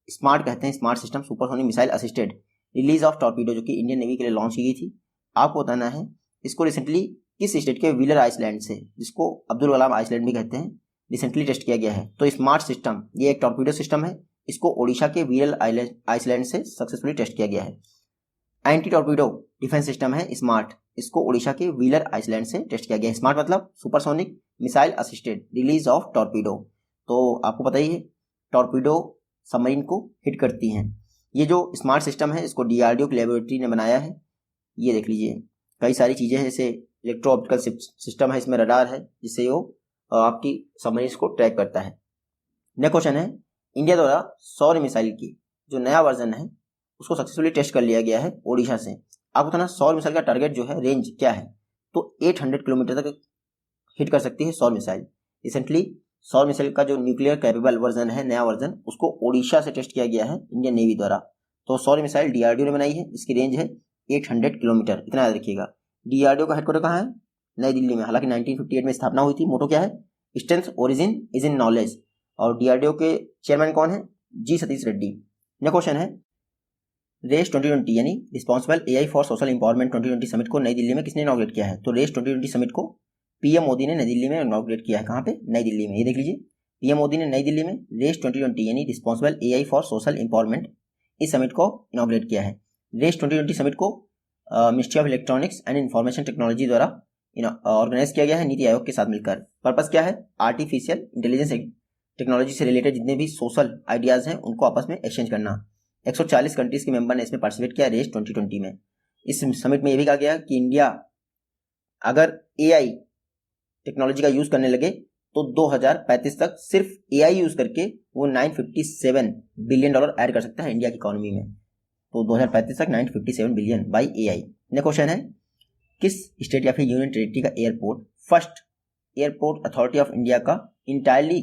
स्मार्ट कहते हैं, smart system supersonic missile assisted release of torpedo, जो कि इंडियन नेवी के लिए लॉन्च की गई थी। आपको बताना है इसको रिसेंटली किस स्टेट के व्हीलर आइसलैंड से, जिसको अब्दुल कलाम आइसलैंड भी कहते हैं, रिसेंटली टेस्ट किया गया है। तो स्मार्ट सिस्टम ये एक टॉर्पीडो सिस्टम है, इसको ओडिशा के व्हीलर आइसलैंड से सक्सेसफुली टेस्ट किया गया है। एंटी टॉर्पीडो डिफेंस सिस्टम है स्मार्ट, इसको ओडिशा के व्हीलर आइसलैंड से टेस्ट किया गया है। स्मार्ट मतलब supersonic missile assisted release of torpedo. तो आपको पता ही है टॉर्पीडो सबमरीन को हिट करती हैं। ये जो स्मार्ट सिस्टम है इसको DRDO की लेबोरेटरी ने बनाया है। ये देख लीजिए कई सारी चीज़ें हैं, जैसे इलेक्ट्रो ऑप्टिकल सिस्टम है, इसमें रडार है जिससे वो आपकी सबमरीन को ट्रैक करता है। नेक्स्ट क्वेश्चन है इंडिया द्वारा सौर मिसाइल की जो नया वर्जन है उसको सक्सेसफुली टेस्ट कर लिया गया है ओडिशा से। आपको बताना सौर मिसाइल का टारगेट जो है रेंज क्या है, तो 800 किलोमीटर तक हिट कर सकती है सौर मिसाइल। रिसेंटली सौर मिसाइल का जो न्यूक्लियर कैपेबल वर्जन है, नया वर्जन, उसको ओडिशा से टेस्ट किया गया है इंडियन नेवी द्वारा। तो सौर मिसाइल DRDO ने बनाई है, इसकी रेंज है 800 किलोमीटर, इतना याद रखिएगा। DRDO का हेडक्वार्टर कहाँ है? नई दिल्ली में। हालांकि 1958 में स्थापना हुई थी। मोटो क्या है? Strength origin is in knowledge. और DRDO के चेयरमैन कौन है? G Satish Reddy. Next question है रेस 2020 यानी responsible AI for social empowerment 2020 summit को नई दिल्ली में किसने इनॉग्रेट किया है? तो रेस 2020 समिट को PM मोदी ने नई दिल्ली में इनॉग्रेट किया है। कहाँ पे? नई दिल्ली में। ये देख लीजिए PM मोदी ने नई दिल्ली में रेस 2020 यानी responsible AI for social empowerment इस समिट को इनॉग्रेट किया है। रेस 2020 समिट को ministry of electronics and information technology द्वारा ऑर्गेनाइज किया गया है नीति आयोग के साथ मिलकर। पर्पस क्या है? आर्टिफिशियल इंटेलिजेंस टेक्नोलॉजी से रिलेटेड जितने भी सोशल आइडियाज हैं उनको आपस में एक्सचेंज करना। 140 कंट्रीज के मेंबर ने इसमें पार्टिसिपेट किया रेस 2020 में। इस समिट में यह भी कहा गया कि इंडिया अगर AI टेक्नोलॉजी का यूज करने लगे तो 2035 तक सिर्फ AI यूज करके वो $957 बिलियन ऐड कर सकता है इंडिया की इकोनॉमी में। तो 2035 तक 957 billion by AI। Next question है किस स्टेट या फिर यूनियन टेरिटरी का airport first airport authority of India का इंटायरली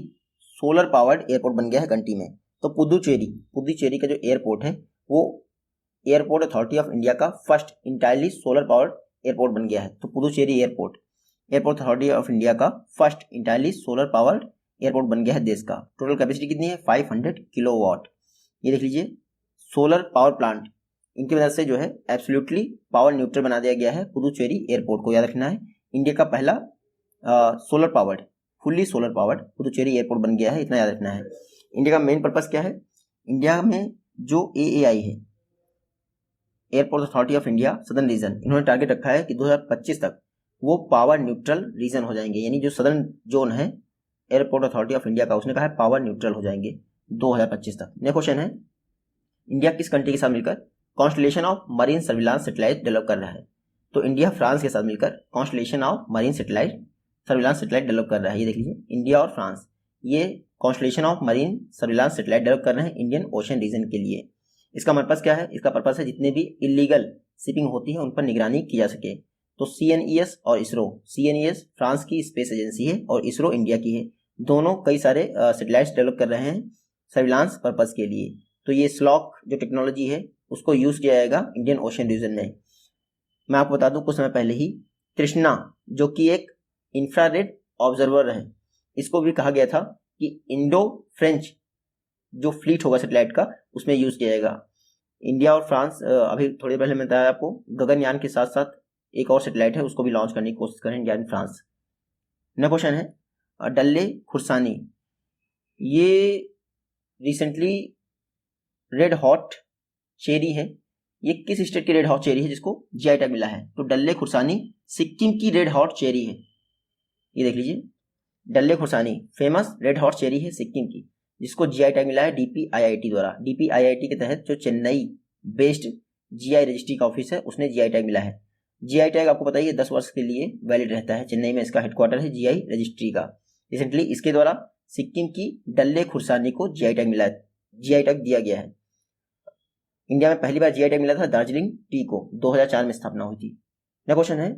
सोलर पावर्ड एयरपोर्ट बन गया है कंट्री में? तो पुदुचेरी का जो एयरपोर्ट है वो एयरपोर्ट अथॉरिटी ऑफ इंडिया का first entirely solar powered airport बन गया है। तो Puducherry airport authority of India का first entirely solar powered airport बन गया है देश का। टोटल कैपेसिटी कितनी है? 500 किलोवाट। ये देख लीजिए सोलर पावर प्लांट, इनकी वजह से जो है एब्सोल्युटली पावर न्यूट्रल बना दिया गया है पुदुचेरी एयरपोर्ट को। याद रखना है इंडिया का पहला solar powered, fully solar powered Puducherry airport बन गया है, इतना याद रखना है। इंडिया का मेन पर्पस क्या है? इंडिया में जो AAI है, airport authority of India southern reason, इन्होंने टारगेट रखा है कि 2025 तक वो पावर न्यूट्रल रीजन हो जाएंगे, यानी जो सदर्न जोन है एयरपोर्ट अथॉरिटी ऑफ इंडिया का, उसने कहा है पावर न्यूट्रल हो जाएंगे 2025 तक। नेक्स्ट क्वेश्चन है, इंडिया किस कंट्री के साथ मिलकर constellation of marine surveillance satellite develop कर रहा है? तो इंडिया फ्रांस के साथ मिलकर constellation of marine surveillance satellite develop कर रहा है। ये देख लीजिए, इंडिया और फ्रांस ये constellation of marine surveillance satellite develop कर रहे हैं इंडियन ओशन रीजन के लिए। इसका पर्पस क्या है? इसका पर्पस है जितने भी इलीगल शिपिंग होती है उन पर निगरानी की जा सके। तो CNES और इसरो, CNES फ्रांस की स्पेस एजेंसी है और इसरो इंडिया की है, दोनों कई सारे सैटेलाइट्स डेवलप कर रहे हैं सर्विलांस पर्पस के लिए। तो ये स्लॉक जो टेक्नोलॉजी है उसको यूज किया जाएगा इंडियन ओशन रीजन में। मैं आपको बता दूं कुछ समय पहले ही कृष्णा जो कि एक इंफ्रारेड ऑब्जर्वर है, इसको भी कहा गया था कि इंडो फ्रेंच जो फ्लीट होगा सैटेलाइट का उसमें यूज किया जाएगा। इंडिया और फ्रांस अभी थोड़ी देर पहले मैं बताया आपको गगनयान के साथ साथ एक और सैटेलाइट है उसको भी लॉन्च करने की कोशिश करें India and France. Next question है डल्ले खुरसानी, ये रिसेंटली रेड हॉट चेरी है। ये किस स्टेट की रेड हॉट चेरी है जिसको जीआई टैग मिला है? तो डल्ले खुरसानी सिक्किम की रेड हॉट चेरी है। ये देख लीजिए, डल्ले खुरसानी फेमस रेड हॉट चेरी है सिक्किम की, जिसको जीआई टैग मिला है DPIIT द्वारा। DPIIT के तहत जो चेन्नई बेस्ड जीआई रजिस्ट्री का ऑफिस है उसने जीआई टैग मिला है। जीआई टैग आपको पता ही है 10 वर्ष के लिए वैलिड रहता है। चेन्नई में इसका हेडक्वार्टर है जीआई रजिस्ट्री का। रिसेंटली इसके द्वारा सिक्किम की डल्ले खुरसानी को जीआई टैग मिला है, जीआई टैग दिया गया है। इंडिया में पहली बार जीआई टैग मिला था दार्जिलिंग टी को, 2004 में स्थापना हुई थी। नेक्स्ट क्वेश्चन है,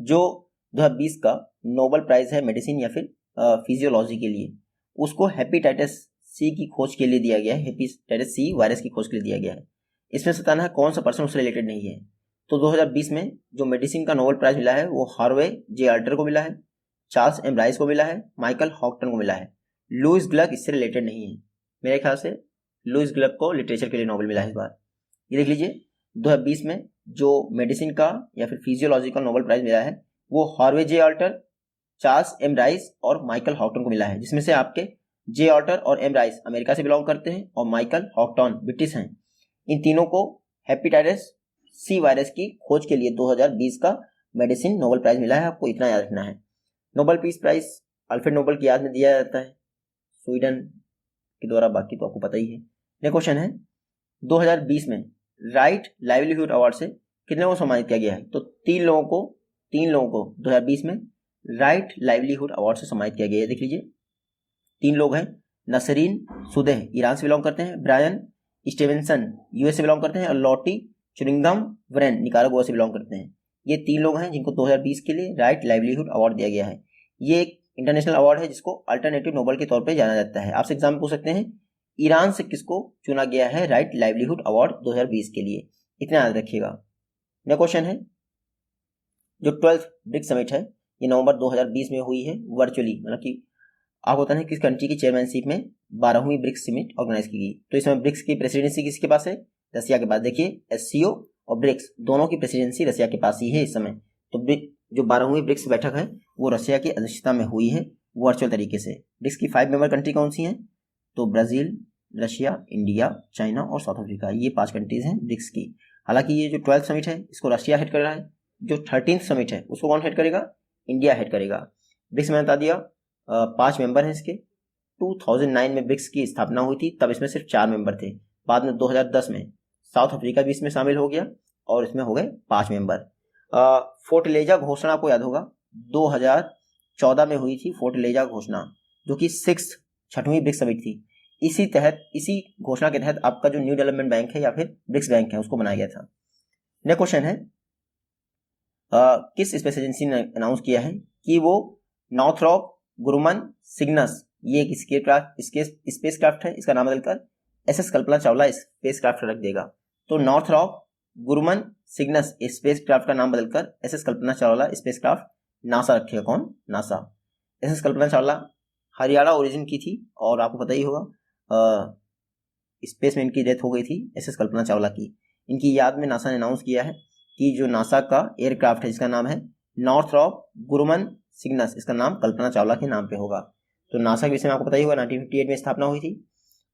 जो 2020 का नोबेल प्राइज है मेडिसिन या फिर फिजियोलॉजी के लिए, उसको हेपेटाइटिस सी की खोज के लिए दिया गया है। हेपेटाइटिस सी वायरस की खोज के लिए दिया गया है। इसमें बताना है कौन सा पर्सन उससे रिलेटेड नहीं है। तो 2020 में जो मेडिसिन का नोबेल प्राइज मिला है वो हार्वे जे आल्टर को मिला है, चार्ल्स एम राइस को मिला है, माइकल हॉक्टन को मिला है। लुइस ग्लक इससे रिलेटेड नहीं है। मेरे ख्याल से लुइस ग्लक को लिटरेचर के लिए नोबेल मिला है इस बार। ये देख लीजिए, 2020 में जो मेडिसिन का या फिर फिजियोलॉजी का नोबेल प्राइज मिला है वो हार्वे जे आल्टर, चार्ल्स एम राइस और माइकल हॉक्टन को मिला है, जिसमें से आपके जे आल्टर और एम राइस अमेरिका से बिलोंग करते हैं और माइकल हॉक्टन ब्रिटिश हैं। इन तीनों को हेपेटाइटिस सी वायरस की खोज के लिए 2020 का मेडिसिन नोबेल प्राइज मिला है। आपको इतना याद रखना है। Nobel peace prize Alfred Nobel की याद में दिया जाता है स्वीडन के द्वारा, बाकी तो आपको पता ही है। नेक्स्ट क्वेश्चन है, 2020 में राइट लाइवलीहुड अवार्ड से कितने को सम्मानित किया गया है? तो तीन लोगों को 2020 में राइट लाइवलीहुड अवार्ड से सम्मानित किया गया है। देख लीजिए, तीन लोग हैं, नसरीन सुदेह ईरान से बिलोंग करते हैं, ब्रायन स्टीवेंसन यूएस से बिलोंग करते हैं और लॉटी चुरिंगम वरेन निकारागुआ से बिलोंग करते हैं। ये तीन लोग हैं जिनको 2020 के लिए राइट लाइवलीहुड अवार्ड दिया गया है। ये एक इंटरनेशनल अवार्ड है जिसको अल्टरनेटिव नोबेल के तौर पे जाना जाता है। आपसे एग्जाम पूछ सकते हैं ईरान से किसको चुना गया है राइट लाइवलीहुड अवार्ड 2020 के लिए, इतना याद रखिएगा। नेक्स्ट क्वेश्चन है, जो 12th ब्रिक्स समिट है ये नवंबर 2020 में हुई है वर्चुअली, मतलब कि आपको पता है किस कंट्री की चेयरमैनशिप में 12वीं ब्रिक्स समिट ऑर्गेनाइज की गई। तो इसमें ब्रिक्स की प्रेसिडेंसी किसके पास है? रसिया के पास। देखिए, SCO और ब्रिक्स दोनों की प्रेसिडेंसी रसिया के पास ही है इस समय। तो जो 12वीं ब्रिक्स बैठक है वो रसिया की अध्यक्षता में हुई है वर्चुअल तरीके से। ब्रिक्स की 5 मेंबर कंट्री कौन सी हैं? तो ब्राजील, रशिया, इंडिया, चाइना और साउथ अफ्रीका, ये 5 कंट्रीज हैं ब्रिक्स की। हालांकि ये जो 12th समिट है इसको रशिया हेड कर रहा है, जो 13th समिट है उसको कौन हेड करेगा? इंडिया हेड करेगा। ब्रिक्स में बता दिया 5 मेंबर हैं इसके। 2009 में ब्रिक्स की स्थापना हुई थी, तब इसमें सिर्फ 4 मेंबर थे। बाद में 2010 में साउथ अफ्रीका भी इसमें शामिल हो गया और इसमें हो गए 5 मेंबर। फोर्टलेजा घोषणा आपको याद होगा 2014 में हुई थी फोर्टलेजा घोषणा, जो कि 6वीं ब्रिक्स समिट थी। इसी घोषणा के तहत आपका जो न्यू डेवलपमेंट बैंक है या फिर ब्रिक्स बैंक है उसको बनाया गया था। नेक्स्ट क्वेश्चन है, किस स्पेस एजेंसी ने अनाउंस किया है कि वो नॉर्थरॉप ग्रुमन सिग्नस, ये एक स्पेस क्राफ्ट है, इसका नाम बदलकर SS Kalpana Chawla space craft रख देगा। तो Northrop Grumman Cygnus space craft का नाम बदलकर SS Kalpana Chawla space craft NASA रखेगा। कौन? NASA. SS Kalpana Chawla Haryana origin की थी और आपको पता ही होगा स्पेस में इनकी डेथ हो गई थी SS कल्पना चावला की। इनकी याद में नासा ने अनाउंस किया है कि जो नासा का एयरक्राफ्ट है जिसका नाम है नॉर्थरॉप ग्रुमन सिग्नस, इसका नाम कल्पना चावला के नाम पे होगा। तो नासा के विषय में आपको पता ही होगा 1958 में स्थापना हुई थी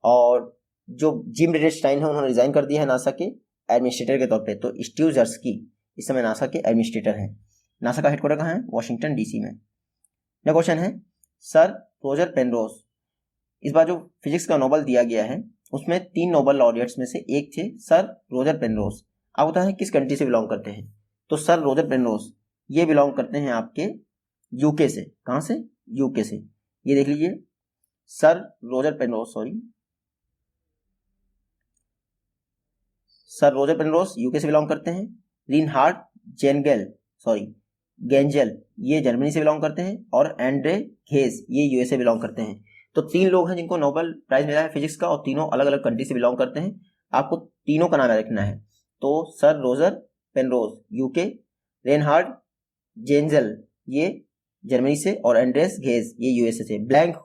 और जो जिम रेडस्टाइन है उन्होंने रिजाइन कर दिया है नासा के एडमिनिस्ट्रेटर के तौर पे, तो स्टीव जर्स्की इस समय नासा के एडमिनिस्ट्रेटर हैं। नासा का हेडक्वार्टर कहाँ है? वॉशिंगटन डीसी में। नेक्स्ट क्वेश्चन है सर रोजर पेनरोज, इस बार जो फिजिक्स का नोबेल दिया गया है उसमें 3 नोबेल लॉरिएट्स में से एक थे सर रोजर पेनरोज। आप बताएं किस कंट्री से बिलोंग करते हैं? तो सर रोजर पेनरोज ये बिलोंग करते हैं आपके यूके से। कहाँ से? यूके से। ये देख लीजिए sir Roger Penrose, sir Roger Penrose UK से बिलोंग करते हैं। रिनहार्ड गेंजेल ये जर्मनी से बिलोंग करते हैं, और एंड्रे घेस ये यूएसए बिलोंग करते हैं। तो 3 लोग हैं जिनको नोबेल प्राइज मिला है फिजिक्स का, और तीनों अलग अलग कंट्री से बिलोंग करते हैं। आपको तीनों का नाम याद रखना है। तो sir Roger Penrose UK, Reinhard Genzel ये जर्मनी से, और एंड्रेस घेस ये यूएसए से। ब्लैक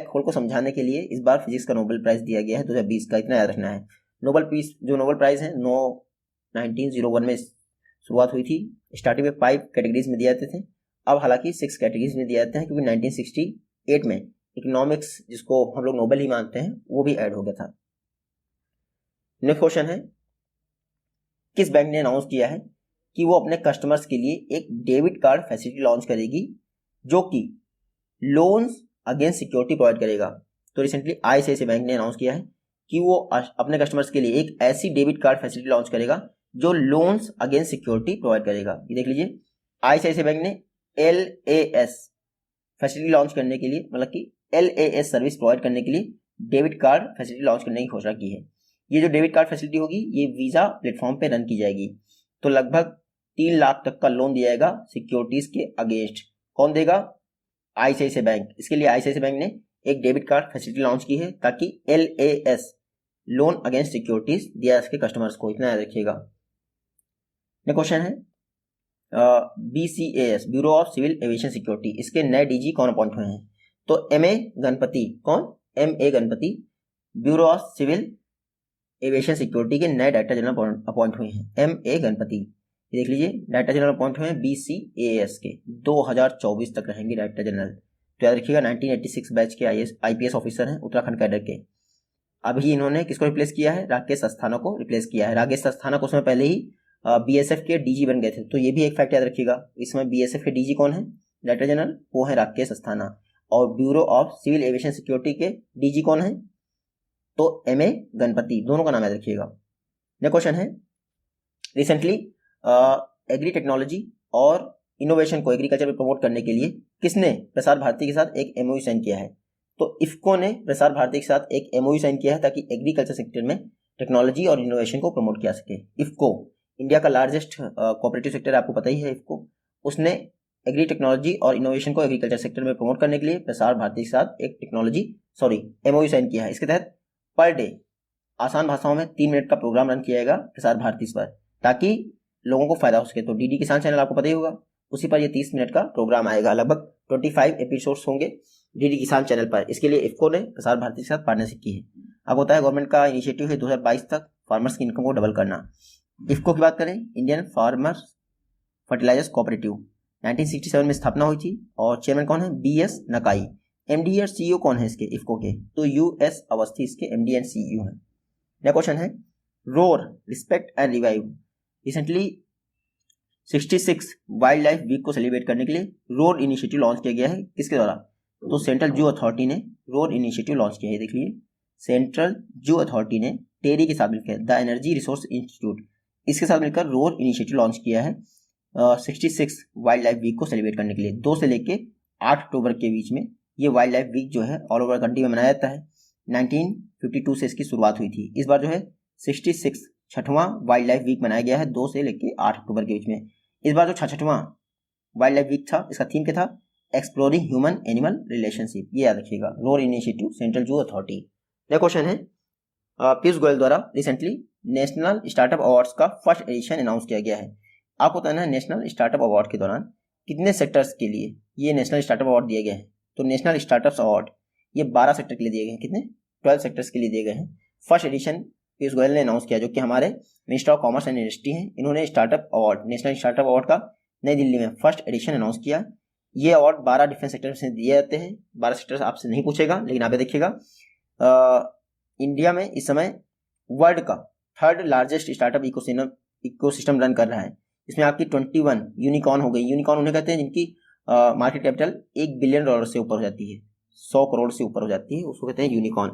होल को समझाने के लिए इस बार फिजिक्स का नोबेल प्राइज दिया गया है 2020 का, इतना याद रखना है। नोबेल प्राइज है 1901 में शुरुआत हुई थी। स्टार्टिंग में 5 कैटेगरीज में दिए जाते थे, अब हालांकि 6 कैटेगरीज में दिए जाते हैं, क्योंकि 1968 में इकोनॉमिक्स जिसको हम लोग नोबेल ही मानते हैं वो भी ऐड हो गया था। नेक्स्ट क्वेश्चन है किस बैंक ने अनाउंस किया है कि वो अपने कस्टमर्स के लिए एक डेबिट कार्ड फैसिलिटी लॉन्च करेगी जो कि लोन्स अगेंस्ट सिक्योरिटी प्रोवाइड करेगा? तो रिसेंटली आईसीआईसीआई बैंक ने अनाउंस किया है कि वो अपने कस्टमर्स के लिए एक ऐसी डेबिट कार्ड फैसिलिटी लॉन्च करेगा जो लोन्स अगेंस्ट सिक्योरिटी प्रोवाइड करेगा। ये देख लीजिए आईसीआईसीआई बैंक ने LAS फैसिलिटी लॉन्च करने के लिए, मतलब कि LAS सर्विस प्रोवाइड करने के लिए डेबिट कार्ड फैसिलिटी लॉन्च करने की घोषणा की है। ये जो डेबिट कार्ड फैसिलिटी होगी ये वीजा प्लेटफॉर्म पे रन की जाएगी। तो लगभग 3 लाख तक का लोन दिया जाएगा सिक्योरिटीज के अगेंस्ट। कौन देगा? ICICI bank. इसके लिए आईसीआईसीआई बैंक ने एक डेबिट कार्ड फैसिलिटी लॉन्च की है ताकि LAS लोन अगेंस्ट सिक्योरिटीज दिया जा सके कस्टमर्स को, इतना याद रखिएगा। नेक्स्ट क्वेश्चन है BCAS bureau of civil aviation security, इसके नए डीजी कौन अपॉइंट हुए हैं? तो MA गणपति। कौन? MA Ganapathy bureau of civil aviation security के नए डायरेक्टर जनरल अपॉइंट हुए हैं। MA गणपति देख लीजिए डायरेक्टर जनरल अपॉइंट हुए हैं BCAS के, 2024 तक रहेंगे डायरेक्टर जनरल। तो याद रखिएगा 1986 बैच के IPS ऑफिसर हैं उत्तराखंड कैडर के। अभी इन्होंने किसको रिप्लेस किया है? राकेश अस्थाना को रिप्लेस किया है। राकेश अस्थाना को उसमें पहले ही BSF के DG बन गए थे, तो ये भी एक फैक्ट याद रखिएगा। इसमें BSF के DG कौन है? डायरेक्टर जनरल, वो है राकेश अस्थाना। और bureau of civil aviation security के DG कौन है? तो MA गणपति। दोनों का नाम याद रखिएगा। नेक्स्ट क्वेश्चन है रिसेंटली एग्री टेक्नोलॉजी और इनोवेशन को एग्रीकल्चर में प्रमोट करने के लिए किसने प्रसार भारती के साथ एक MOU साइन किया है? तो इफ्को ने प्रसार भारती के साथ एक MOU साइन किया है ताकि एग्रीकल्चर सेक्टर में टेक्नोलॉजी और इनोवेशन को प्रमोट किया सके। इफ्को इंडिया का लार्जेस्ट कोऑपरेटिव सेक्टर, आपको पता ही है इफ्को। उसने एग्री टेक्नोलॉजी और इनोवेशन को एग्रीकल्चर सेक्टर में प्रमोट करने के लिए प्रसार भारती के साथ एक MOU साइन किया है। इसके तहत पर डे आसान भाषाओं में 3 मिनट का प्रोग्राम रन किया जाएगा प्रसार भारती पर, ताकि लोगों को फायदा हो सके। तो DD किसान चैनल आपको पता ही होगा, उसी पर ये 30 मिनट का प्रोग्राम आएगा। लगभग 25 एपिसोड्स होंगे DD किसान चैनल पर। इसके लिए इफ्को ने प्रसार भारती के साथ पार्टनरशिप की है। आपको पता है गवर्नमेंट का इनिशिएटिव है 2022 तक फार्मर्स की इनकम को डबल करना। इफ्को की बात करें, इंडियन फार्मर्स फर्टिलाइजर्स कोऑपरेटिव, 1967 में स्थापना हुई थी, और चेयरमैन कौन है? BS नकाई। MD और CEO कौन है इसके इफ्को के? तो US अवस्थी इसके MD एंड CEO हैं। नेक्स्ट क्वेश्चन है roar respect and revive, recently 66 wild life week को सेलिब्रेट करने के लिए रोर इनिशिएटिव लॉन्च किया गया है। किसके द्वारा? तो सेंट्रल जू अथॉरिटी ने रोर इनिशिएटिव लॉन्च किया है। देख लीजिए सेंट्रल जू अथॉरिटी ने टेरी के साथ मिलकर, द एनर्जी रिसोर्स इंस्टीट्यूट, इसके साथ मिलकर रोर इनिशिएटिव लॉन्च किया है 66 वाइल्ड लाइफ वीक को सेलिब्रेट करने के लिए। 2 से लेके 8 अक्टूबर के बीच में ये वाइल्ड लाइफ वीक जो है ऑल ओवर कंट्री में मनाया जाता है। 1952 से इसकी शुरुआत हुई थी। इस बार जो है 66 छठवां वाइल्ड लाइफ वीक मनाया गया है 2 से लेके 8 अक्टूबर के बीच में। इस बार जो 66वां वाइल्ड लाइफ वीक था, इसका थीम क्या था? Exploring human animal relationship. ये याद रखिएगा, roar initiative central zoo authority. Next question है पीयूष गोयल द्वारा रिसेंटली नेशनल स्टार्टअप अवार्ड्स का फर्स्ट एडिशन अनाउंस किया गया है। आपको बताना है नेशनल स्टार्टअप अवार्ड के दौरान कितने सेक्टर्स के लिए ये नेशनल स्टार्टअप अवार्ड दिए गए हैं। तो नेशनल स्टार्टअप्स अवार्ड ये 12 सेक्टर के लिए दिए गए हैं। कितने? 12 सेक्टर्स के लिए दिए गए हैं। फर्स्ट एडिशन पीयूष गोयल ने अनाउंस किया, जो कि हमारे minister of commerce and industry हैं। इन्होंने startup award, national startup award का नई दिल्ली में फर्स्ट एडिशन अनाउंस किया। ये अवार्ड 12 डिफरेंट सेक्टर्स में दिए जाते हैं। 12 सेक्टर्स आपसे नहीं पूछेगा, लेकिन आप देखिएगा इंडिया में इस समय वर्ल्ड का third largest startup ecosystem run कर रहा है। इसमें आपकी 21 यूनिकॉर्न हो गई। यूनिकॉर्न उन्हें कहते हैं जिनकी मार्केट कैपिटल $1 बिलियन से ऊपर हो जाती है, 100 करोड़ से ऊपर हो जाती है, उसको कहते हैं यूनिकॉर्न।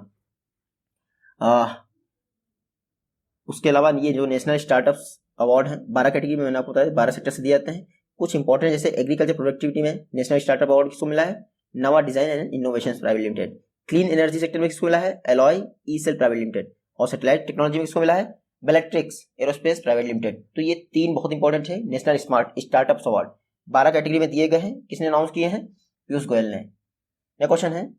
उसके अलावा ये जो नेशनल स्टार्टअप्स अवार्ड है 12 कैटेगरी में मैंने आपको बताया 12 सेक्टर से दिए जाते हैं। कुछ इंपॉर्टेंट जैसे एग्रीकल्चर प्रोडक्टिविटी में नेशनल स्टार्टअप अवार्ड किसको मिला है? Nava design and innovation private limited. Clean energy sector में किसको मिला है? Alloy E cell private limited. और सैटेलाइट टेक्नोलॉजी में किसको मिला है? Bellatrix aerospace private limited. तो ये 3 बहुत इंपॉर्टेंट है national smart startups award, 12 category में दिए गए हैं। किसने अनाउंस किए हैं? पीयूष गोयल ने। यह क्वेश्चन है,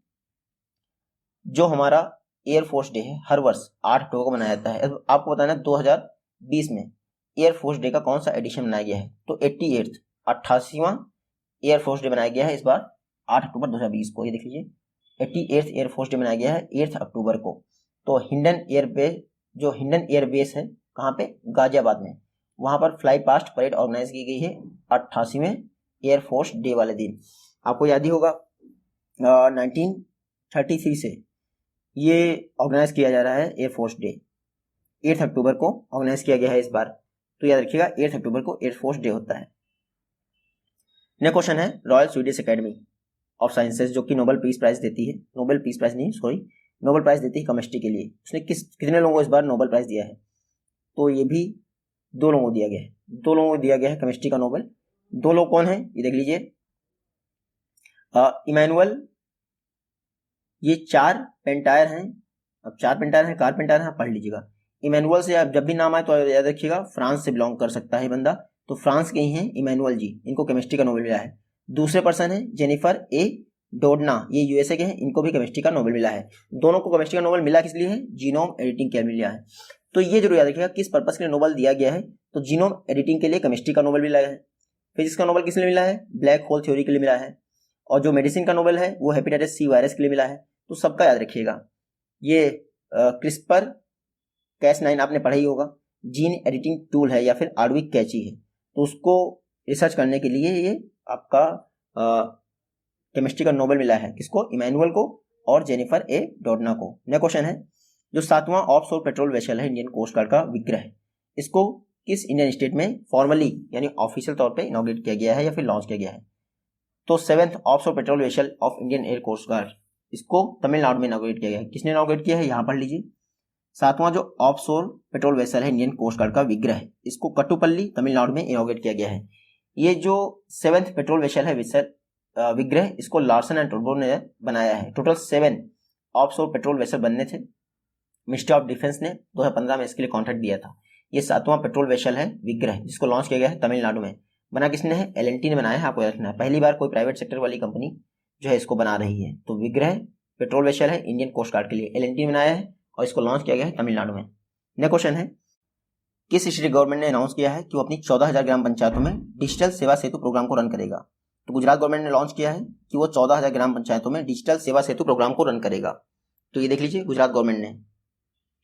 जो हमारा एयरफोर्स डे है हर वर्ष 8 अक्टूबर को मनाया जाता है, आपको बताना है 2020 में एयरफोर्स डे का कौन सा एडिशन बनाया गया है? तो 88वां एयरफोर्स डे बनाया गया है इस बार 8 अक्टूबर 2020 को। ये देख लीजिए 88th एयरफोर्स डे मनाया गया है 8 अक्टूबर को। तो हिंडन एयरबेस है कहाँ पे? गाजियाबाद में। वहां पर फ्लाई पास्ट परेड ऑर्गेनाइज की गई है 88वें एयरफोर्स डे वाले दिन। आपको याद ही होगा 1933 से ये ऑर्गेनाइज किया जा रहा है एयरफोर्स डे। 8 अक्टूबर को ऑर्गेनाइज किया गया है इस बार, तो याद रखिएगा 8 अक्टूबर को एयरफोर्स डे होता है। नेक्स्ट क्वेश्चन है, royal Swedish academy of sciences जो कि नोबेल पीस प्राइज देती है, नोबेल प्राइज देती है केमिस्ट्री के लिए, उसने कितने लोगों को इस बार नोबेल प्राइज दिया है? तो ये भी 2 लोगों को दिया गया है, 2 लोगों को दिया गया है केमिस्ट्री का नोबेल। 2 लोग कौन है ये देख लीजिए। इमैनुअल, ये 4 पेंटायर हैं। अब 4 पेंटायर हैं, कारपेंटायर हैं, पढ़ लीजिएगा। इमैनुअल से आप जब भी नाम आए तो याद रखिएगा फ्रांस से बिलोंग कर सकता है बंदा, तो फ्रांस के ही हैं इमैनुअल जी, इनको केमिस्ट्री का नोबेल मिला है। दूसरे पर्सन है जेनिफर ए डोडना, ये यूएसए के हैं, इनको भी केमिस्ट्री का नोबेल मिला है। दोनों को केमिस्ट्री का नोबेल मिला किस लिए है? जीनोम एडिटिंग के लिए मिला है। तो ये जरूर याद रखिएगा किस पर्पस के लिए नोबेल दिया गया है, तो जीनोम एडिटिंग के लिए केमिस्ट्री का नोबेल मिला है। फिजिक्स का नोबेल किस लिए मिला है? ब्लैक होल थ्योरी के लिए मिला है। और जो मेडिसिन का नोबेल है वो हेपेटाइटिस सी वायरस के लिए मिला है। तो सबका याद रखिएगा। ये क्रिस्पर Cas9 आपने पढ़ा ही होगा, जीन एडिटिंग टूल है या फिर आर्डविक कैची है, तो उसको रिसर्च करने के लिए ये आपका केमिस्ट्री का नोबेल मिला है। किसको? इमैनुअल को और जेनिफर ए डोडना को। नेक्स्ट क्वेश्चन है, जो 7वां ऑफशोर पेट्रोल वेसल है इंडियन कोस्ट गार्ड का विग्रह, इसको किस इंडियन स्टेट में फॉर्मली यानी ऑफिशियल तौर पे इनॉग्रेट किया गया है या फिर लॉन्च किया गया है? तो 7th offshore patrol vessel of Indian air coast guard, इसको तमिलनाडु में इनॉग्रेट किया गया है। किसने इनॉग्रेट किया है? यहाँ पढ़ लीजिए। 7वां जो ऑफशोर पेट्रोल वेसल है इंडियन कोस्ट गार्ड का विग्रह, इसको कट्टुपल्ली तमिलनाडु में इनॉग्रेट किया गया है। ये जो 7th पेट्रोल वेसल है विग्रह, इसको लार्सन एंड टुब्रो ने बनाया है। टोटल 7 ऑफशोर पेट्रोल वेसल बनने थे। मिनिस्ट्री ऑफ डिफेंस ने 2015 में इसके लिए कॉन्ट्रैक्ट दिया था। ये 7वां पेट्रोल वेसल है विग्रह, जिसको लॉन्च किया गया है तमिलनाडु में। बना किसने है? एल&टी ने बनाया है, आपको याद रखना है। पहली बार कोई प्राइवेट सेक्टर वाली कंपनी जो है इसको बना रही है। तो विग्रह पेट्रोल वेसल है इंडियन कोस्ट गार्ड के लिए, एल&टी ने बनाया है और इसको लॉन्च किया गया है तमिलनाडु में। नेक्स्ट क्वेश्चन है, किस स्टेट गवर्नमेंट ने अनाउंस किया है कि वो अपनी 14,000 ग्राम पंचायतों में डिजिटल सेवा सेतु प्रोग्राम को रन करेगा? तो गुजरात गवर्नमेंट ने लॉन्च किया है कि वो 14,000 ग्राम पंचायतों में डिजिटल सेवा सेतु प्रोग्राम को रन करेगा। तो ये देख लीजिए गुजरात गवर्नमेंट ने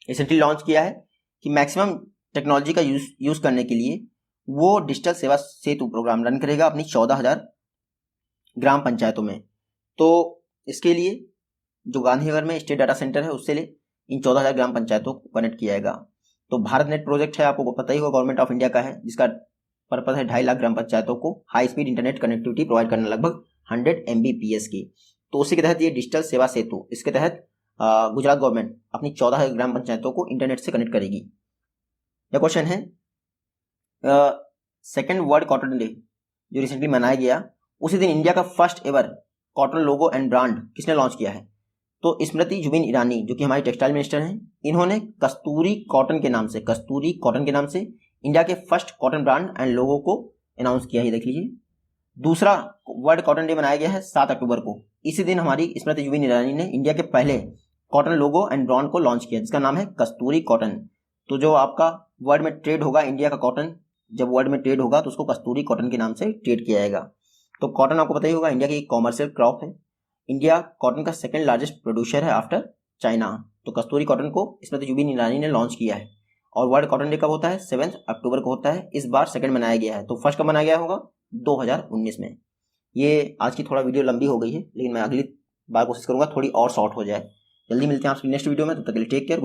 रिसेंटली लॉन्च किया है कि मैक्सिमम टेक्नोलॉजी का यूज करने के लिए वो डिजिटल सेवा सेतु प्रोग्राम रन करेगा अपनी 14,000 ग्राम पंचायतों में। तो इसके लिए जो गांधीनगर में स्टेट डाटा सेंटर है उससे इन 14,000 ग्राम पंचायतों को कनेक्ट किया जाएगा। तो भारत नेट प्रोजेक्ट है, आपको पता ही होगा, गवर्नमेंट ऑफ इंडिया का है, जिसका पर्पस है 2.5 लाख ग्राम पंचायतों को high speed internet connectivity provide करना, लगभग 100 Mbps की। तो उसी के तहत ये डिजिटल सेवा सेतु, इसके तहत गुजरात गवर्नमेंट अपनी 14,000 ग्राम पंचायतों को इंटरनेट से कनेक्ट करेगी। यह क्वेश्चन है, सेकेंड वर्ल्ड कॉटन डे जो रिसेंटली मनाया गया, उसी दिन इंडिया का first ever cotton logo and brand किसने लॉन्च किया है? तो स्मृति जुबिन ईरानी जो कि हमारी टेक्सटाइल मिनिस्टर हैं, इन्होंने कस्तूरी कॉटन के नाम से इंडिया के first cotton brand and logo को अनाउंस किया है। देख लीजिए। दूसरा वर्ल्ड कॉटन डे मनाया गया है 7 अक्टूबर को। इसी दिन हमारी स्मृति जुबिन ईरानी ने इंडिया के पहले कॉटन लोगो एंड ब्रांड को लॉन्च किया, जिसका नाम है कस्तूरी कॉटन। तो जो आपका वर्ल्ड में ट्रेड होगा, इंडिया का कॉटन जब वर्ल्ड में ट्रेड होगा तो उसको कस्तूरी कॉटन के नाम से ट्रेड किया जाएगा। तो कॉटन आपको पता ही होगा इंडिया की एक कॉमर्शियल क्रॉप है। इंडिया कॉटन का सेकंड लार्जेस्ट प्रोड्यूसर है आफ्टर चाइना। तो कस्तूरी कॉटन को स्मृति जुबिन ईरानी ने लॉन्च किया है। और वर्ल्ड कॉटन डे कब होता है? 7 अक्टूबर को होता है। इस बार सेकंड मनाया गया है। तो फर्स्ट कब मनाया गया होगा? 2019 में। ये आज की थोड़ा वीडियो लंबी हो गई है, लेकिन मैं अगली बार कोशिश करूंगा थोड़ी और शॉर्ट हो जाए। जल्दी मिलते हैं आपसे नेक्स्ट वीडियो में, तब तक के लिए टेक केयर।